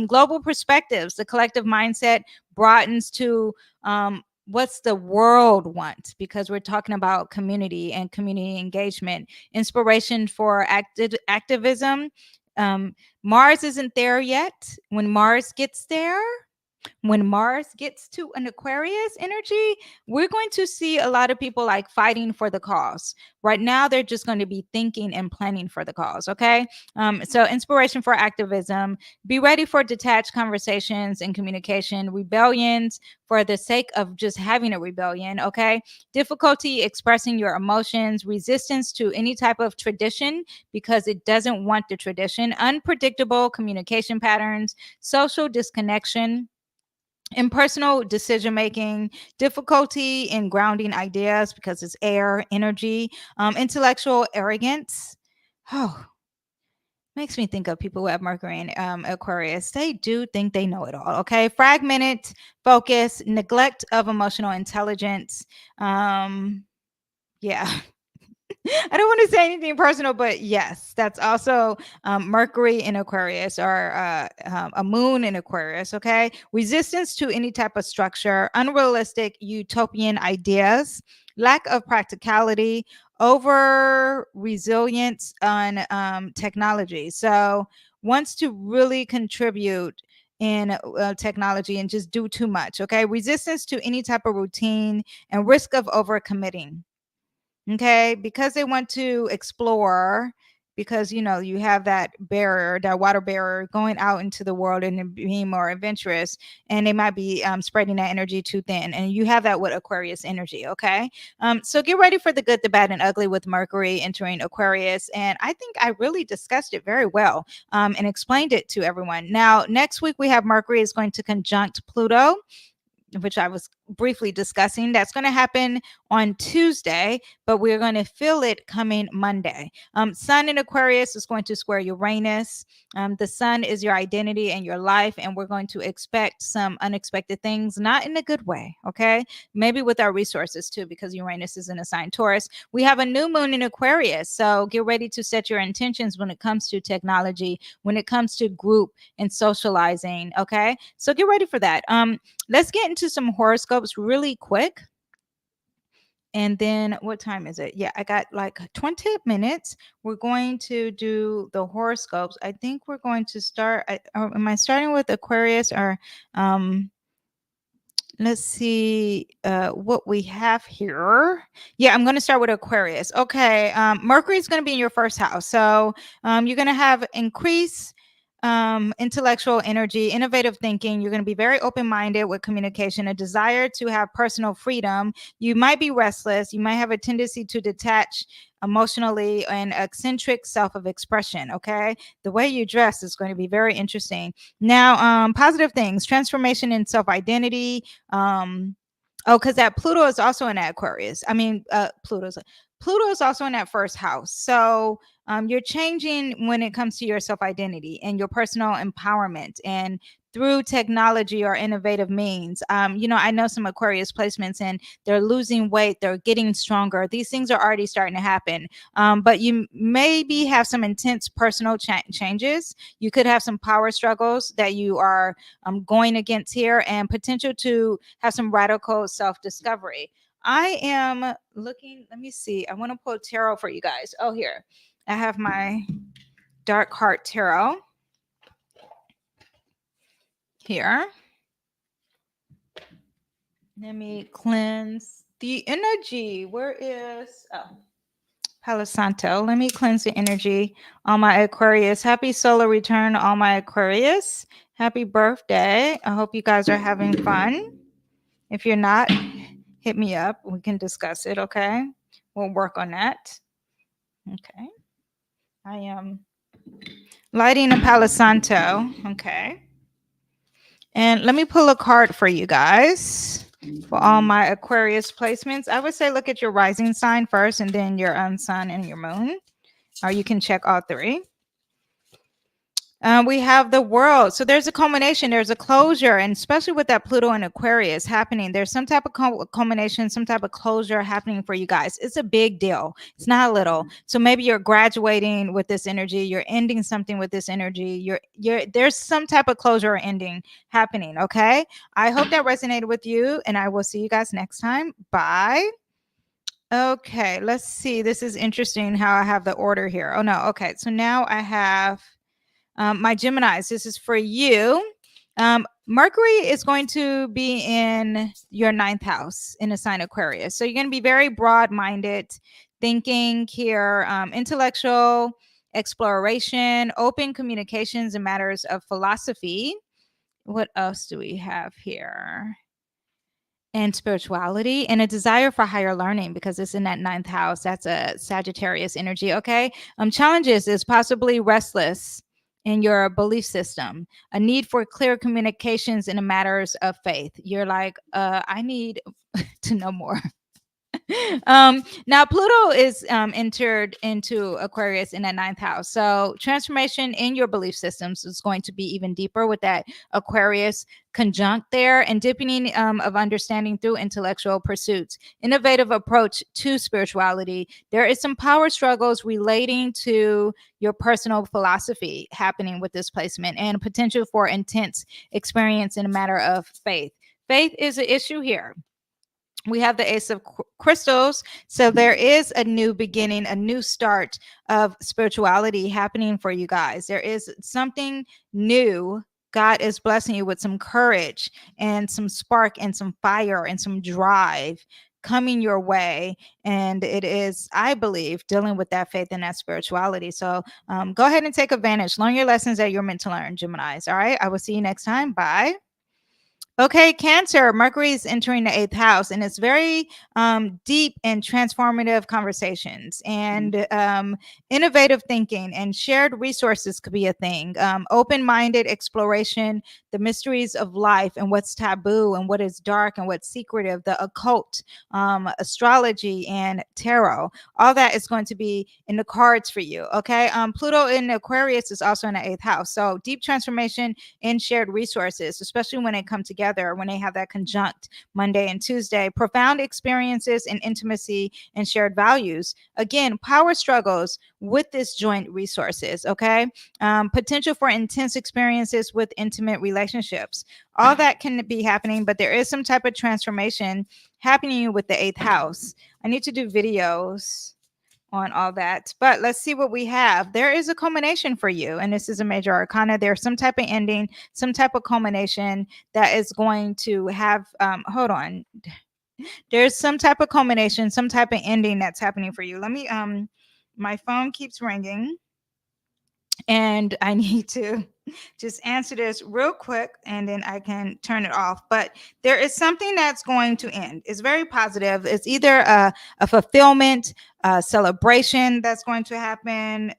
Global perspectives, the collective mindset broadens to what's the world want, because we're talking about community and community engagement, inspiration for activism. Mars isn't there yet. When Mars gets there, when Mars gets to an Aquarius energy, we're going to see a lot of people like fighting for the cause. Right now, they're just going to be thinking and planning for the cause. Okay. So, inspiration for activism, be ready for detached conversations and communication, rebellions for the sake of just having a rebellion. Okay. Difficulty expressing your emotions, resistance to any type of tradition because it doesn't want the tradition, unpredictable communication patterns, social disconnection, impersonal decision making, difficulty in grounding ideas because it's air energy, intellectual arrogance. Oh, makes me think of people who have Mercury and Aquarius. They do think they know it all. Okay, fragmented focus, neglect of emotional intelligence. Yeah. I don't want to say anything personal, but yes, that's also Mercury in Aquarius, or a moon in Aquarius. Okay. Resistance to any type of structure, unrealistic utopian ideas, lack of practicality, over resilience on technology. So, wants to really contribute in technology and just do too much. Okay. Resistance to any type of routine and risk of overcommitting. Okay, because they want to explore, because you have that barrier, that water barrier, going out into the world and being more adventurous, and they might be spreading that energy too thin, and you have that with Aquarius energy. Okay, so get ready for the good, the bad, and ugly with Mercury entering Aquarius, and I think I really discussed it very well and explained it to everyone. Now, next week we have Mercury is going to conjunct Pluto, which I was briefly discussing. That's going to happen on Tuesday, but we're going to feel it coming Monday. Sun in Aquarius is going to square Uranus. The sun is your identity and your life, and we're going to expect some unexpected things, not in a good way, okay? Maybe with our resources too, because Uranus is in a sign Taurus. We have a new moon in Aquarius, so get ready to set your intentions when it comes to technology, when it comes to group and socializing, okay? So get ready for that. Let's get into some horoscopes really quick. And then what time is it? Yeah, I got like 20 minutes. We're going to do the horoscopes. I think we're going to start. Am I starting with Aquarius or let's see what we have here. Yeah, I'm going to start with Aquarius. Okay, Mercury is going to be in your first house. So you're going to have increased intellectual energy, innovative thinking. You're going to be very open-minded with communication, a desire to have personal freedom. You might be restless. You might have a tendency to detach emotionally, and eccentric self of expression. Okay, the way you dress is going to be very interesting. Now, positive things: transformation in self-identity. Because that Pluto is also in that Aquarius. I mean, Pluto is also in that first house. So you're changing when it comes to your self-identity and your personal empowerment, and through technology or innovative means. I know some Aquarius placements, and they're losing weight, they're getting stronger. These things are already starting to happen. But you maybe have some intense personal changes. You could have some power struggles that you are going against here, and potential to have some radical self-discovery. I am looking, let me see. I want to pull tarot for you guys. Oh, here. I have my Dark Heart Tarot here. Let me cleanse the energy. Where is, Palo Santo. Let me cleanse the energy on my Aquarius. Happy solar return, all my Aquarius. Happy birthday. I hope you guys are having fun. If you're not, hit me up. We can discuss it, okay? We'll work on that. Okay. I am lighting a Palo Santo. Okay. And let me pull a card for you guys for all my Aquarius placements. I would say look at your rising sign first, and then your sun and your moon. Or you can check all three. We have the world. So there's a culmination, there's a closure, and especially with that Pluto and Aquarius happening, there's some type of culmination, some type of closure happening for you guys. It's a big deal. It's not little. So maybe you're graduating with this energy, you're ending something with this energy. There's some type of closure or ending happening. Okay. I hope that resonated with you, and I will see you guys next time. Bye. Okay, let's see. This is interesting how I have the order here. Oh no. Okay. So now I have my Geminis. This is for you. Mercury is going to be in your 9th house in a sign Aquarius. So you're going to be very broad-minded thinking here, intellectual exploration, open communications in matters of philosophy. What else do we have here? And spirituality, and a desire for higher learning, because it's in that 9th house. That's a Sagittarius energy. Okay. Challenges is possibly restless in your belief system, a need for clear communications in the matters of faith. You're like, I need to know more. Now Pluto is entered into Aquarius in that 9th house. So transformation in your belief systems is going to be even deeper with that Aquarius conjunct there, and deepening of understanding through intellectual pursuits, innovative approach to spirituality. There is some power struggles relating to your personal philosophy happening with this placement, and potential for intense experience in a matter of faith. Faith is an issue here. We have the Ace of Crystals. So there is a new beginning, a new start of spirituality happening for you guys. There is something new. God is blessing you with some courage and some spark and some fire and some drive coming your way. And it is, I believe, dealing with that faith and that spirituality. So go ahead and take advantage. Learn your lessons that you're meant to learn, Geminis. All right. I will see you next time. Bye. Okay, Cancer, Mercury is entering the 8th house, and it's very deep and transformative conversations and innovative thinking, and shared resources could be a thing. Open-minded exploration, the mysteries of life and what's taboo and what is dark and what's secretive, the occult, astrology, and tarot. All that is going to be in the cards for you. Okay, Pluto in Aquarius is also in the 8th house, so deep transformation in shared resources, especially when they come together, when they have that conjunct Monday and Tuesday. Profound experiences in intimacy and shared values. Again, power struggles with this joint resources. Okay, potential for intense experiences with intimate relationships. All that can be happening, but there is some type of transformation happening with the 8th house. I need to do videos on all that, but let's see what we have. There is a culmination for you, and this is a major arcana. There's some type of ending, some type of culmination that is going to have hold on, there's some type of culmination, some type of ending that's happening for you. Let me my phone keeps ringing and I need to just answer this real quick and then I can turn it off. But there is something that's going to end. It's very positive. It's either a fulfillment, a celebration that's going to happen,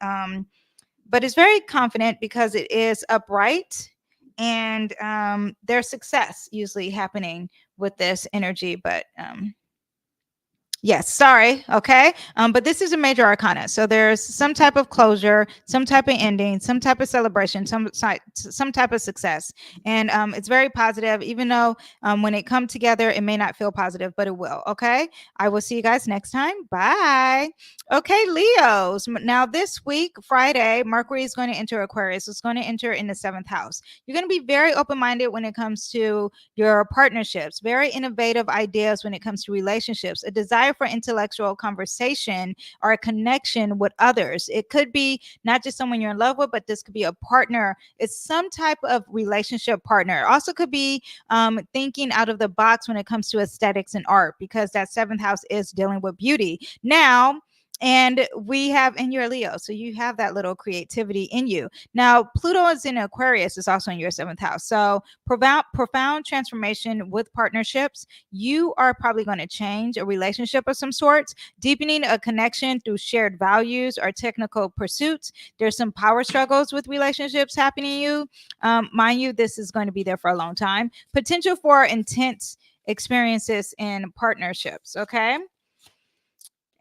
but it's very confident because it is upright, and there's success usually happening with this energy. But yes, sorry. Okay. But this is a major arcana. So there's some type of closure, some type of ending, some type of celebration, some type of success. And it's very positive, even though when it comes together, it may not feel positive, but it will. Okay. I will see you guys next time. Bye. Okay, Leos. Now this week, Friday, Mercury is going to enter Aquarius. It's going to enter in the 7th house. You're going to be very open-minded when it comes to your partnerships, very innovative ideas when it comes to relationships, a desire for intellectual conversation or a connection with others. It could be not just someone you're in love with, but this could be a partner. It's some type of relationship partner. It also could be thinking out of the box when it comes to aesthetics and art, because that 7th house is dealing with beauty. Now, and we have in your Leo, so you have that little creativity in you. Now Pluto is in Aquarius, is also in your 7th house, so profound transformation with partnerships. You are probably going to change a relationship of some sorts, deepening a connection through shared values or technical pursuits. There's some power struggles with relationships happening to you. Mind you, this is going to be there for a long time. Potential for intense experiences in partnerships. Okay.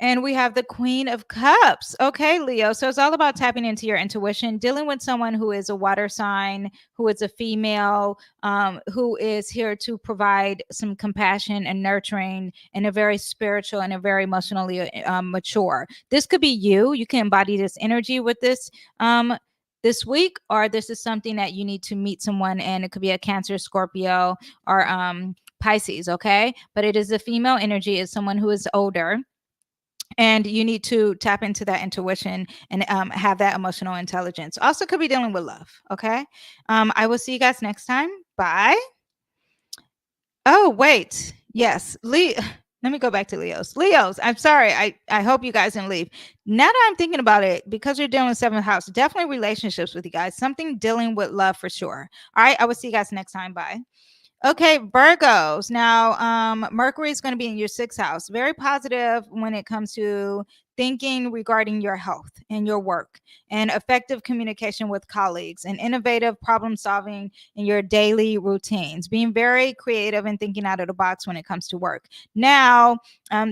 And we have the Queen of Cups. Okay, Leo. So it's all about tapping into your intuition, dealing with someone who is a water sign, who is a female, who is here to provide some compassion and nurturing, and a very spiritual and a very emotionally mature. This could be you. You can embody this energy with this week, or this is something that you need to meet someone, and it could be a Cancer, Scorpio, or Pisces. Okay, but it is a female energy. It's someone who is older, and you need to tap into that intuition and have that emotional intelligence. Also could be dealing with love. Okay. I will see you guys next time. Bye. Oh, wait. Yes. Let me go back to Leos. Leos, I'm sorry. I hope you guys didn't leave. Now that I'm thinking about it, because you're dealing with 7th house, definitely relationships with you guys. Something dealing with love for sure. All right. I will see you guys next time. Bye. Okay, Virgos. Now, Mercury is going to be in your 6th house. Very positive when it comes to thinking regarding your health and your work, and effective communication with colleagues, and innovative problem solving in your daily routines. Being very creative and thinking out of the box when it comes to work. Now,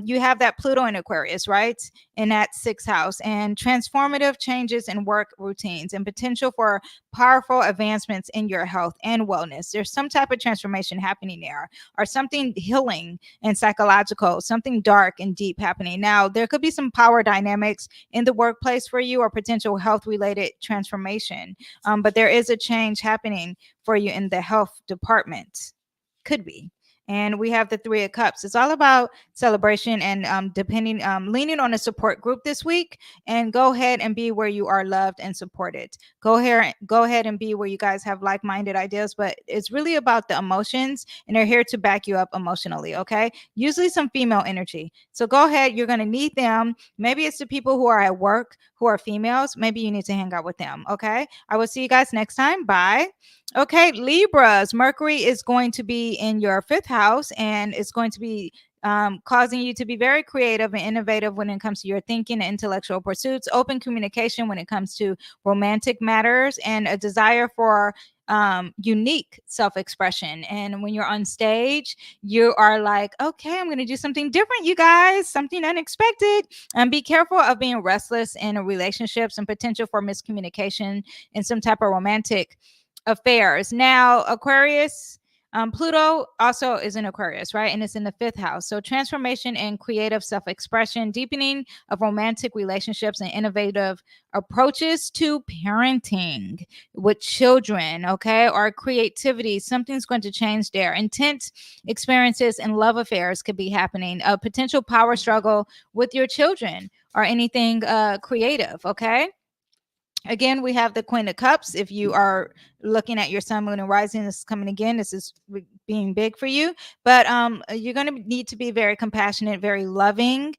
you have that Pluto in Aquarius, right? In that 6th house, and transformative changes in work routines, and potential for powerful advancements in your health and wellness. There's some type of transformation happening there, or something healing and psychological, something dark and deep happening. Now, there could be some power dynamics in the workplace for you, or potential health related transformation. But there is a change happening for you in the health department. Could be. And we have the 3 of Cups. It's all about celebration and leaning on a support group this week. And go ahead and be where you are loved and supported. Go ahead and be where you guys have like-minded ideas. But it's really about the emotions, and they're here to back you up emotionally. Okay. Usually some female energy. So go ahead. You're going to need them. Maybe it's the people who are at work who are females. Maybe you need to hang out with them. Okay. I will see you guys next time. Bye. Okay, Libras, Mercury is going to be in your 5th house, and it's going to be causing you to be very creative and innovative when it comes to your thinking and intellectual pursuits, open communication when it comes to romantic matters, and a desire for unique self-expression. And when you're on stage, you are like, okay, I'm going to do something different, you guys, something unexpected. And be careful of being restless in relationships and potential for miscommunication in some type of romantic affairs. Now, Aquarius, Pluto also is in Aquarius, right? And it's in the 5th house. So transformation and creative self-expression, deepening of romantic relationships, and innovative approaches to parenting with children, okay? Or creativity, something's going to change there. Intense experiences and love affairs could be happening. A potential power struggle with your children or anything creative, okay? Again, we have the Queen of Cups. If you are looking at your sun, moon, and rising, this is coming again. This is being big for you. But you're going to need to be very compassionate, very loving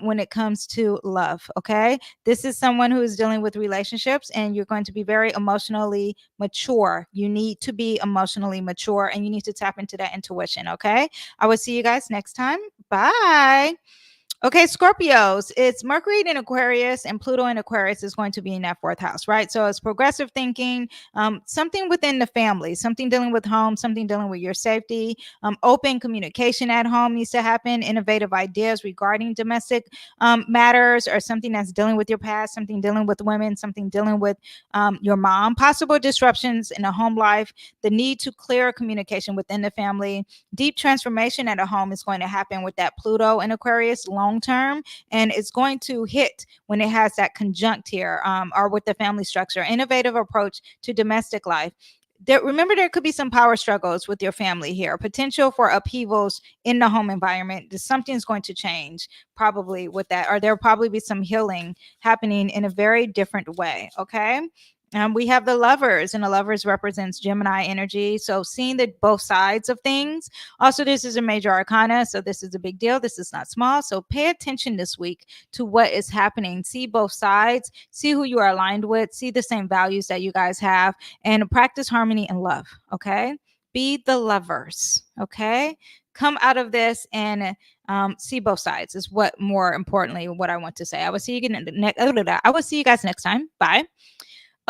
when it comes to love. Okay. This is someone who is dealing with relationships, and you're going to be very emotionally mature. You need to be emotionally mature, and you need to tap into that intuition. Okay. I will see you guys next time. Bye. Okay, Scorpios, it's Mercury in Aquarius, and Pluto in Aquarius is going to be in that 4th house, right? So it's progressive thinking, something within the family, something dealing with home, something dealing with your safety, open communication at home needs to happen, innovative ideas regarding domestic matters, or something that's dealing with your past, something dealing with women, something dealing with your mom, possible disruptions in a home life, the need to clear communication within the family, deep transformation at a home is going to happen with that Pluto in Aquarius long term, and it's going to hit when it has that conjunct here, or with the family structure. Innovative approach to domestic life. Remember, there could be some power struggles with your family here, potential for upheavals in the home environment. Something's going to change probably with that, or there'll probably be some healing happening in a very different way. Okay. We have the Lovers, and the Lovers represents Gemini energy. So seeing the both sides of things. Also, this is a major arcana, so this is a big deal. This is not small. So pay attention this week to what is happening. See both sides, see who you are aligned with, see the same values that you guys have, and practice harmony and love. Okay. Be the lovers. Okay. Come out of this and see both sides is what, more importantly, what I want to say. I will see you again I will see you guys next time. Bye.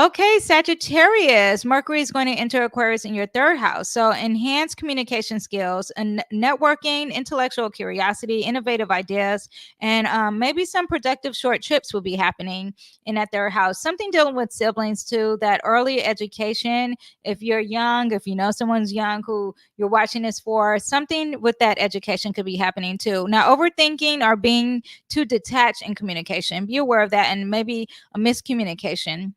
Okay, Sagittarius, Mercury is going to enter Aquarius in your 3rd house. So enhance communication skills and networking, intellectual curiosity, innovative ideas, and maybe some productive short trips will be happening in that 3rd house. Something dealing with siblings too, that early education. If you're young, if you know someone's young who you're watching this for, something with that education could be happening too. Now, overthinking or being too detached in communication, be aware of that, and maybe a miscommunication.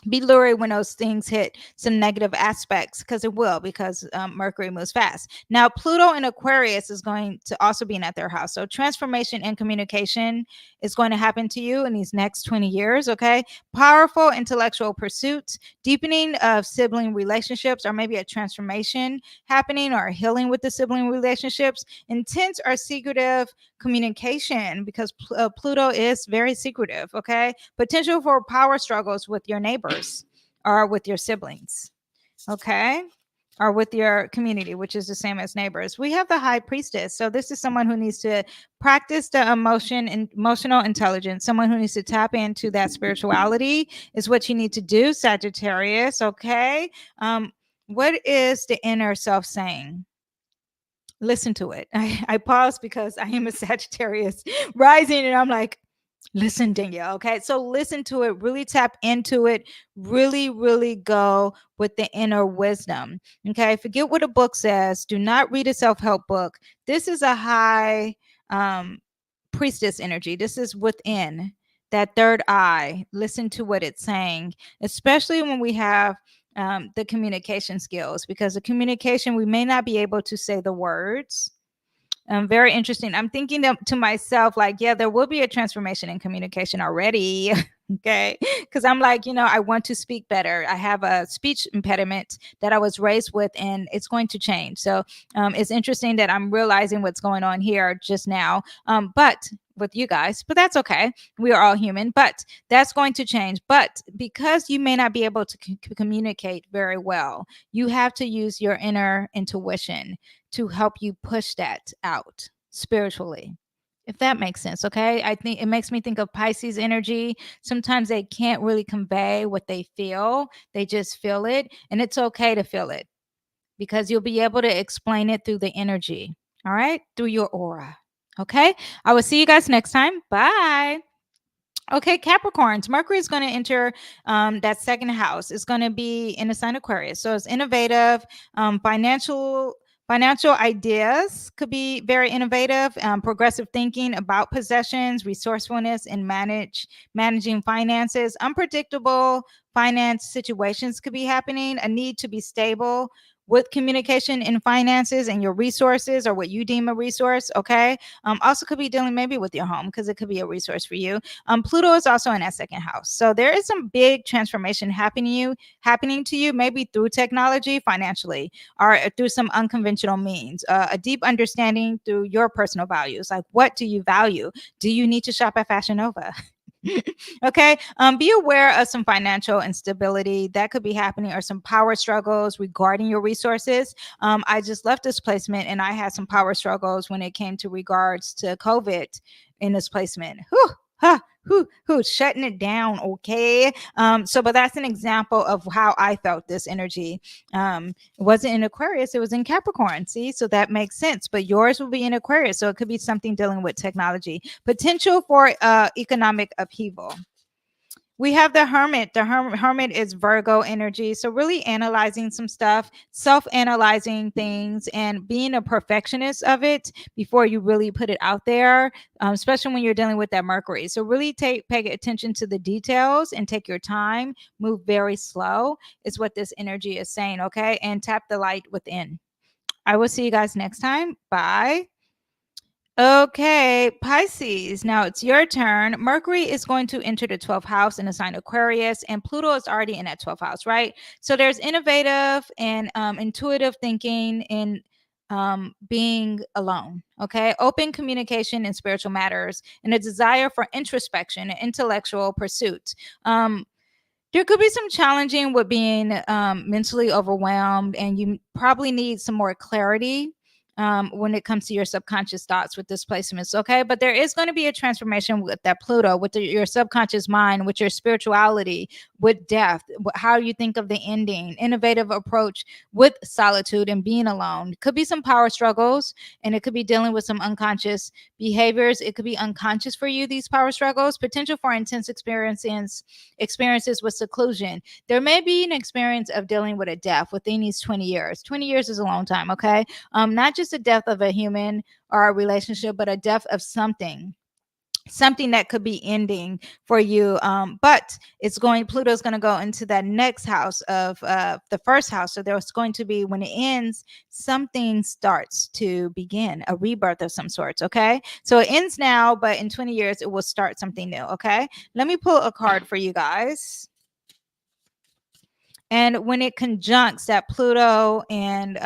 Be leery when those things hit some negative aspects, because it will, because Mercury moves fast. Now, Pluto in Aquarius is going to also be in that 3rd house. So transformation and communication is going to happen to you in these next 20 years. Okay. Powerful intellectual pursuits, deepening of sibling relationships, or maybe a transformation happening or healing with the sibling relationships, intense or secretive communication, because Pluto is very secretive. Okay. Potential for power struggles with your neighbors or with your siblings. Okay. Or with your community, which is the same as neighbors. We have the High Priestess. So this is someone who needs to practice the emotional intelligence, someone who needs to tap into that spirituality is what you need to do, Sagittarius. Okay. What is the inner self saying? Listen to it. I pause because I am a Sagittarius rising, and I'm like, listen, Danyell. Okay. So listen to it, really tap into it, really, really go with the inner wisdom. Okay. Forget what a book says. Do not read a self-help book. This is a high priestess energy. This is within that 3rd eye. Listen to what it's saying, especially when we have the communication skills, because the communication, we may not be able to say the words. Very interesting. I'm thinking to myself, like, yeah, there will be a transformation in communication already. Okay. Because I'm like, I want to speak better. I have a speech impediment that I was raised with, and it's going to change. So it's interesting that I'm realizing what's going on here just now. But with you guys, but that's okay. We are all human, but that's going to change. But because you may not be able to communicate very well, you have to use your inner intuition to help you push that out spiritually, if that makes sense. Okay, I think it makes me think of Pisces energy. Sometimes they can't really convey what they feel, they just feel it, and it's okay to feel it because you'll be able to explain it through the energy, all right, through your aura. Okay, I will see you guys next time. Bye. Okay, Capricorns, Mercury is going to enter that second house. It's going to be in the sign Aquarius. So it's innovative, financial ideas could be very innovative, progressive thinking about possessions, resourcefulness, and managing finances. Unpredictable finance situations could be happening. A need to be stable with communication in finances and your resources, or what you deem a resource. Okay, also could be dealing maybe with your home, because it could be a resource for you. Pluto is also in that second house, so there is some big transformation happening to you, maybe through technology, financially, or through some unconventional means. A deep understanding through your personal values, like what do you value? Do you need to shop at Fashion Nova? Okay, be aware of some financial instability that could be happening, or some power struggles regarding your resources. I just left this placement and I had some power struggles when it came to regards to COVID in this placement. Shutting it down. Okay, but that's an example of how I felt this energy. It wasn't in Aquarius, it was in Capricorn. See, so that makes sense, but yours will be in Aquarius, so it could be something dealing with technology. Potential for economic upheaval. We have the Hermit. The Hermit is Virgo energy. So really analyzing some stuff, self-analyzing things, and being a perfectionist of it before you really put it out there, especially when you're dealing with that Mercury. So really pay attention to the details and take your time. Move very slow is what this energy is saying, okay? And tap the light within. I will see you guys next time. Bye. Okay, Pisces, now it's your turn. Mercury is going to enter the 12th house in the sign Aquarius, and Pluto is already in that 12th house, right? So there's innovative and intuitive thinking in being alone, okay? Open communication in spiritual matters, and a desire for introspection and intellectual pursuit. There could be some challenging with being mentally overwhelmed, and you probably need some more clarity when it comes to your subconscious thoughts with displacements. Okay, but there is going to be a transformation with that Pluto, with your subconscious mind, with your spirituality, with death, how you think of the ending, innovative approach with solitude and being alone. Could be some power struggles, and it could be dealing with some unconscious behaviors. It could be unconscious for you, these power struggles. Potential for intense experiences with seclusion. There may be an experience of dealing with a death within these 20 years. 20 years is a long time, okay? Not just a death of a human or a relationship, but a death of something that could be ending for you. But Pluto's going to go into that next house of the first house. So there's going to be, when it ends, something starts to begin, a rebirth of some sorts. Okay, so it ends now, but in 20 years it will start something new. Okay, let me pull a card for you guys. And when it conjuncts that Pluto and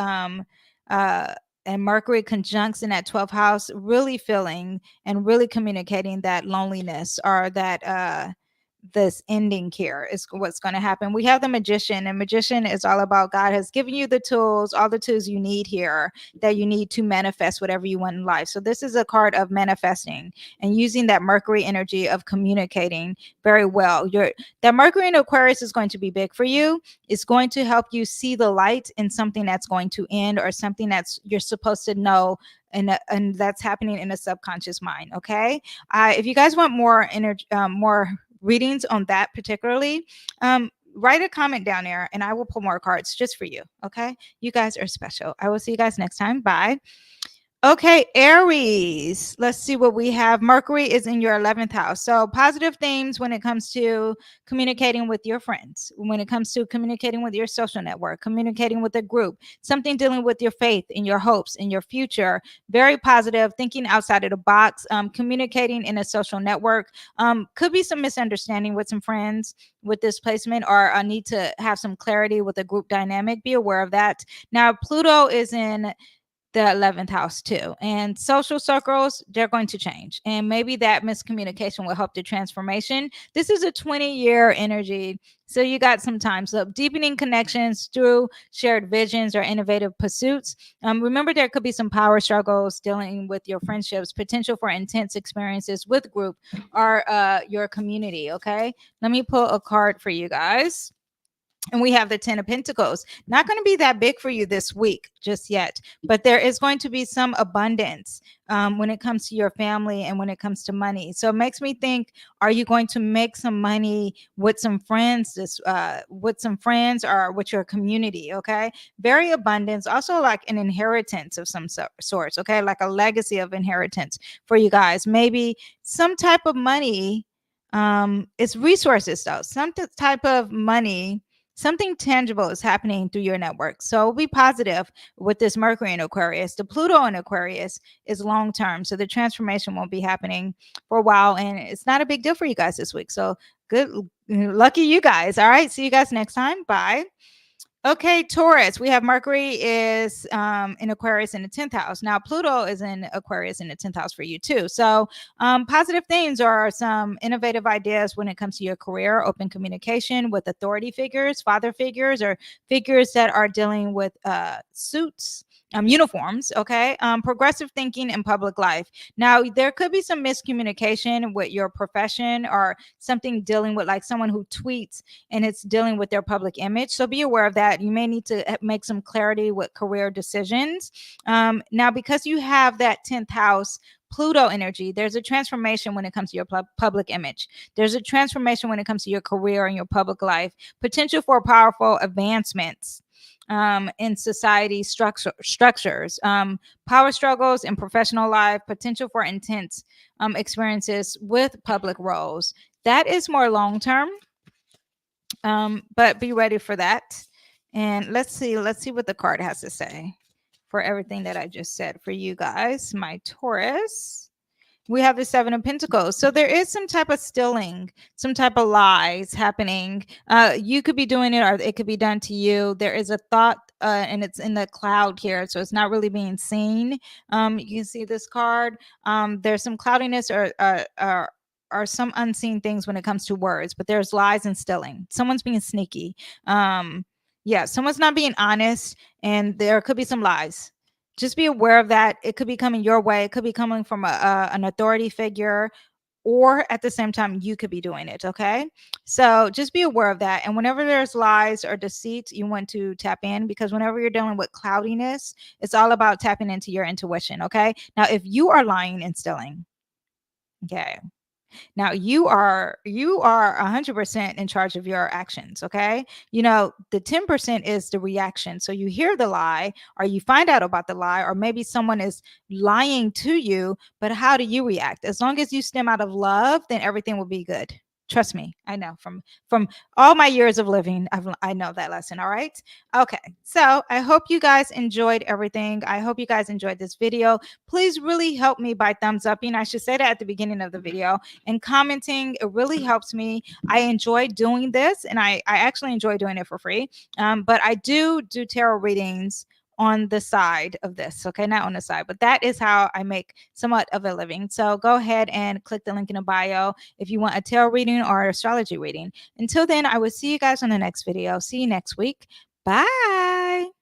Mercury conjuncts in that 12th house, really feeling and really communicating that loneliness, or that this ending here is what's going to happen. We have the Magician, and Magician is all about God has given you the tools, all the tools you need here, that you need to manifest whatever you want in life. So this is a card of manifesting and using that Mercury energy of communicating very well. That Mercury in Aquarius is going to be big for you. It's going to help you see the light in something that's going to end, or something that's you're supposed to know, and that's happening in a subconscious mind. Okay, if you guys want more energy, more readings on that particularly, write a comment down there and I will pull more cards just for you. Okay, you guys are special. I will see you guys next time. Bye. Okay, Aries, let's see what we have. Mercury is in your 11th house. So positive themes when it comes to communicating with your friends, when it comes to communicating with your social network, communicating with a group, something dealing with your faith and your hopes and your future. Very positive, thinking outside of the box, communicating in a social network. Could be some misunderstanding with some friends with this placement, or a need to have some clarity with a group dynamic. Be aware of that. Now, Pluto is in the 11th house too. And social circles, they're going to change. And maybe that miscommunication will help the transformation. This is a 20-year energy. So you got some time. So deepening connections through shared visions or innovative pursuits. Remember, there could be some power struggles dealing with your friendships, potential for intense experiences with group or your community. Okay. Let me pull a card for you guys. And we have the 10 of Pentacles. Not going to be that big for you this week just yet, but there is going to be some abundance when it comes to your family and when it comes to money. So it makes me think, are you going to make some money with some friends, with some friends or with your community? Okay. Very abundance. Also like an inheritance of some sorts. Okay. Like a legacy of inheritance for you guys. Maybe some type of money. It's resources though. Some type of money. Something tangible is happening through your network. So be positive with this Mercury in Aquarius. The Pluto in Aquarius is long term. So the transformation won't be happening for a while. And it's not a big deal for you guys this week. So good. Lucky you guys. All right. See you guys next time. Bye. Okay, Taurus, we have Mercury is in Aquarius in the 10th house. Now, Pluto is in Aquarius in the 10th house for you too. So positive things are some innovative ideas when it comes to your career, open communication with authority figures, father figures, or figures that are dealing with suits. Uniforms, okay, progressive thinking in public life. Now, there could be some miscommunication with your profession or something dealing with like someone who tweets and it's dealing with their public image. So be aware of that. You may need to make some clarity with career decisions. Now, because you have that 10th house Pluto energy, there's a transformation when it comes to your public image. There's a transformation when it comes to your career and your public life. Potential for powerful advancements in society structures, power struggles in professional life, potential for intense experiences with public roles. That is more long term, but be ready for that. And let's see what the card has to say for everything that I just said for you guys, my Taurus. We have the 7 of Pentacles. So there is some type of stilling, some type of lies happening. You could be doing it or it could be done to you. There is a thought and it's in the cloud here. So it's not really being seen. You can see this card. There's some cloudiness or some unseen things when it comes to words, but there's lies and stilling. Someone's being sneaky. Yeah, someone's not being honest and there could be some lies. Just be aware of that. It could be coming your way. It could be coming from an authority figure, or at the same time, you could be doing it. Okay. So just be aware of that. And whenever there's lies or deceit, you want to tap in, because whenever you're dealing with cloudiness, it's all about tapping into your intuition. Okay. Now, if you are lying and stealing, okay, now you are 100% in charge of your actions, okay? You know, the 10% is the reaction. So you hear the lie or you find out about the lie, or maybe someone is lying to you, but how do you react? As long as you stem out of love, then everything will be good. Trust me, I know from all my years of living, I know that lesson. All right. Okay. So I hope you guys enjoyed everything. I hope you guys enjoyed this video. Please really help me by thumbs upping. I should say that at the beginning of the video, and commenting. It really helps me. I enjoy doing this, and I actually enjoy doing it for free. But I do tarot readings on the side of this, okay, not on the side, but that is how I make somewhat of a living. So go ahead and click the link in the bio if you want a tarot reading or astrology reading. Until then, I will see you guys on the next video. See you next week. Bye.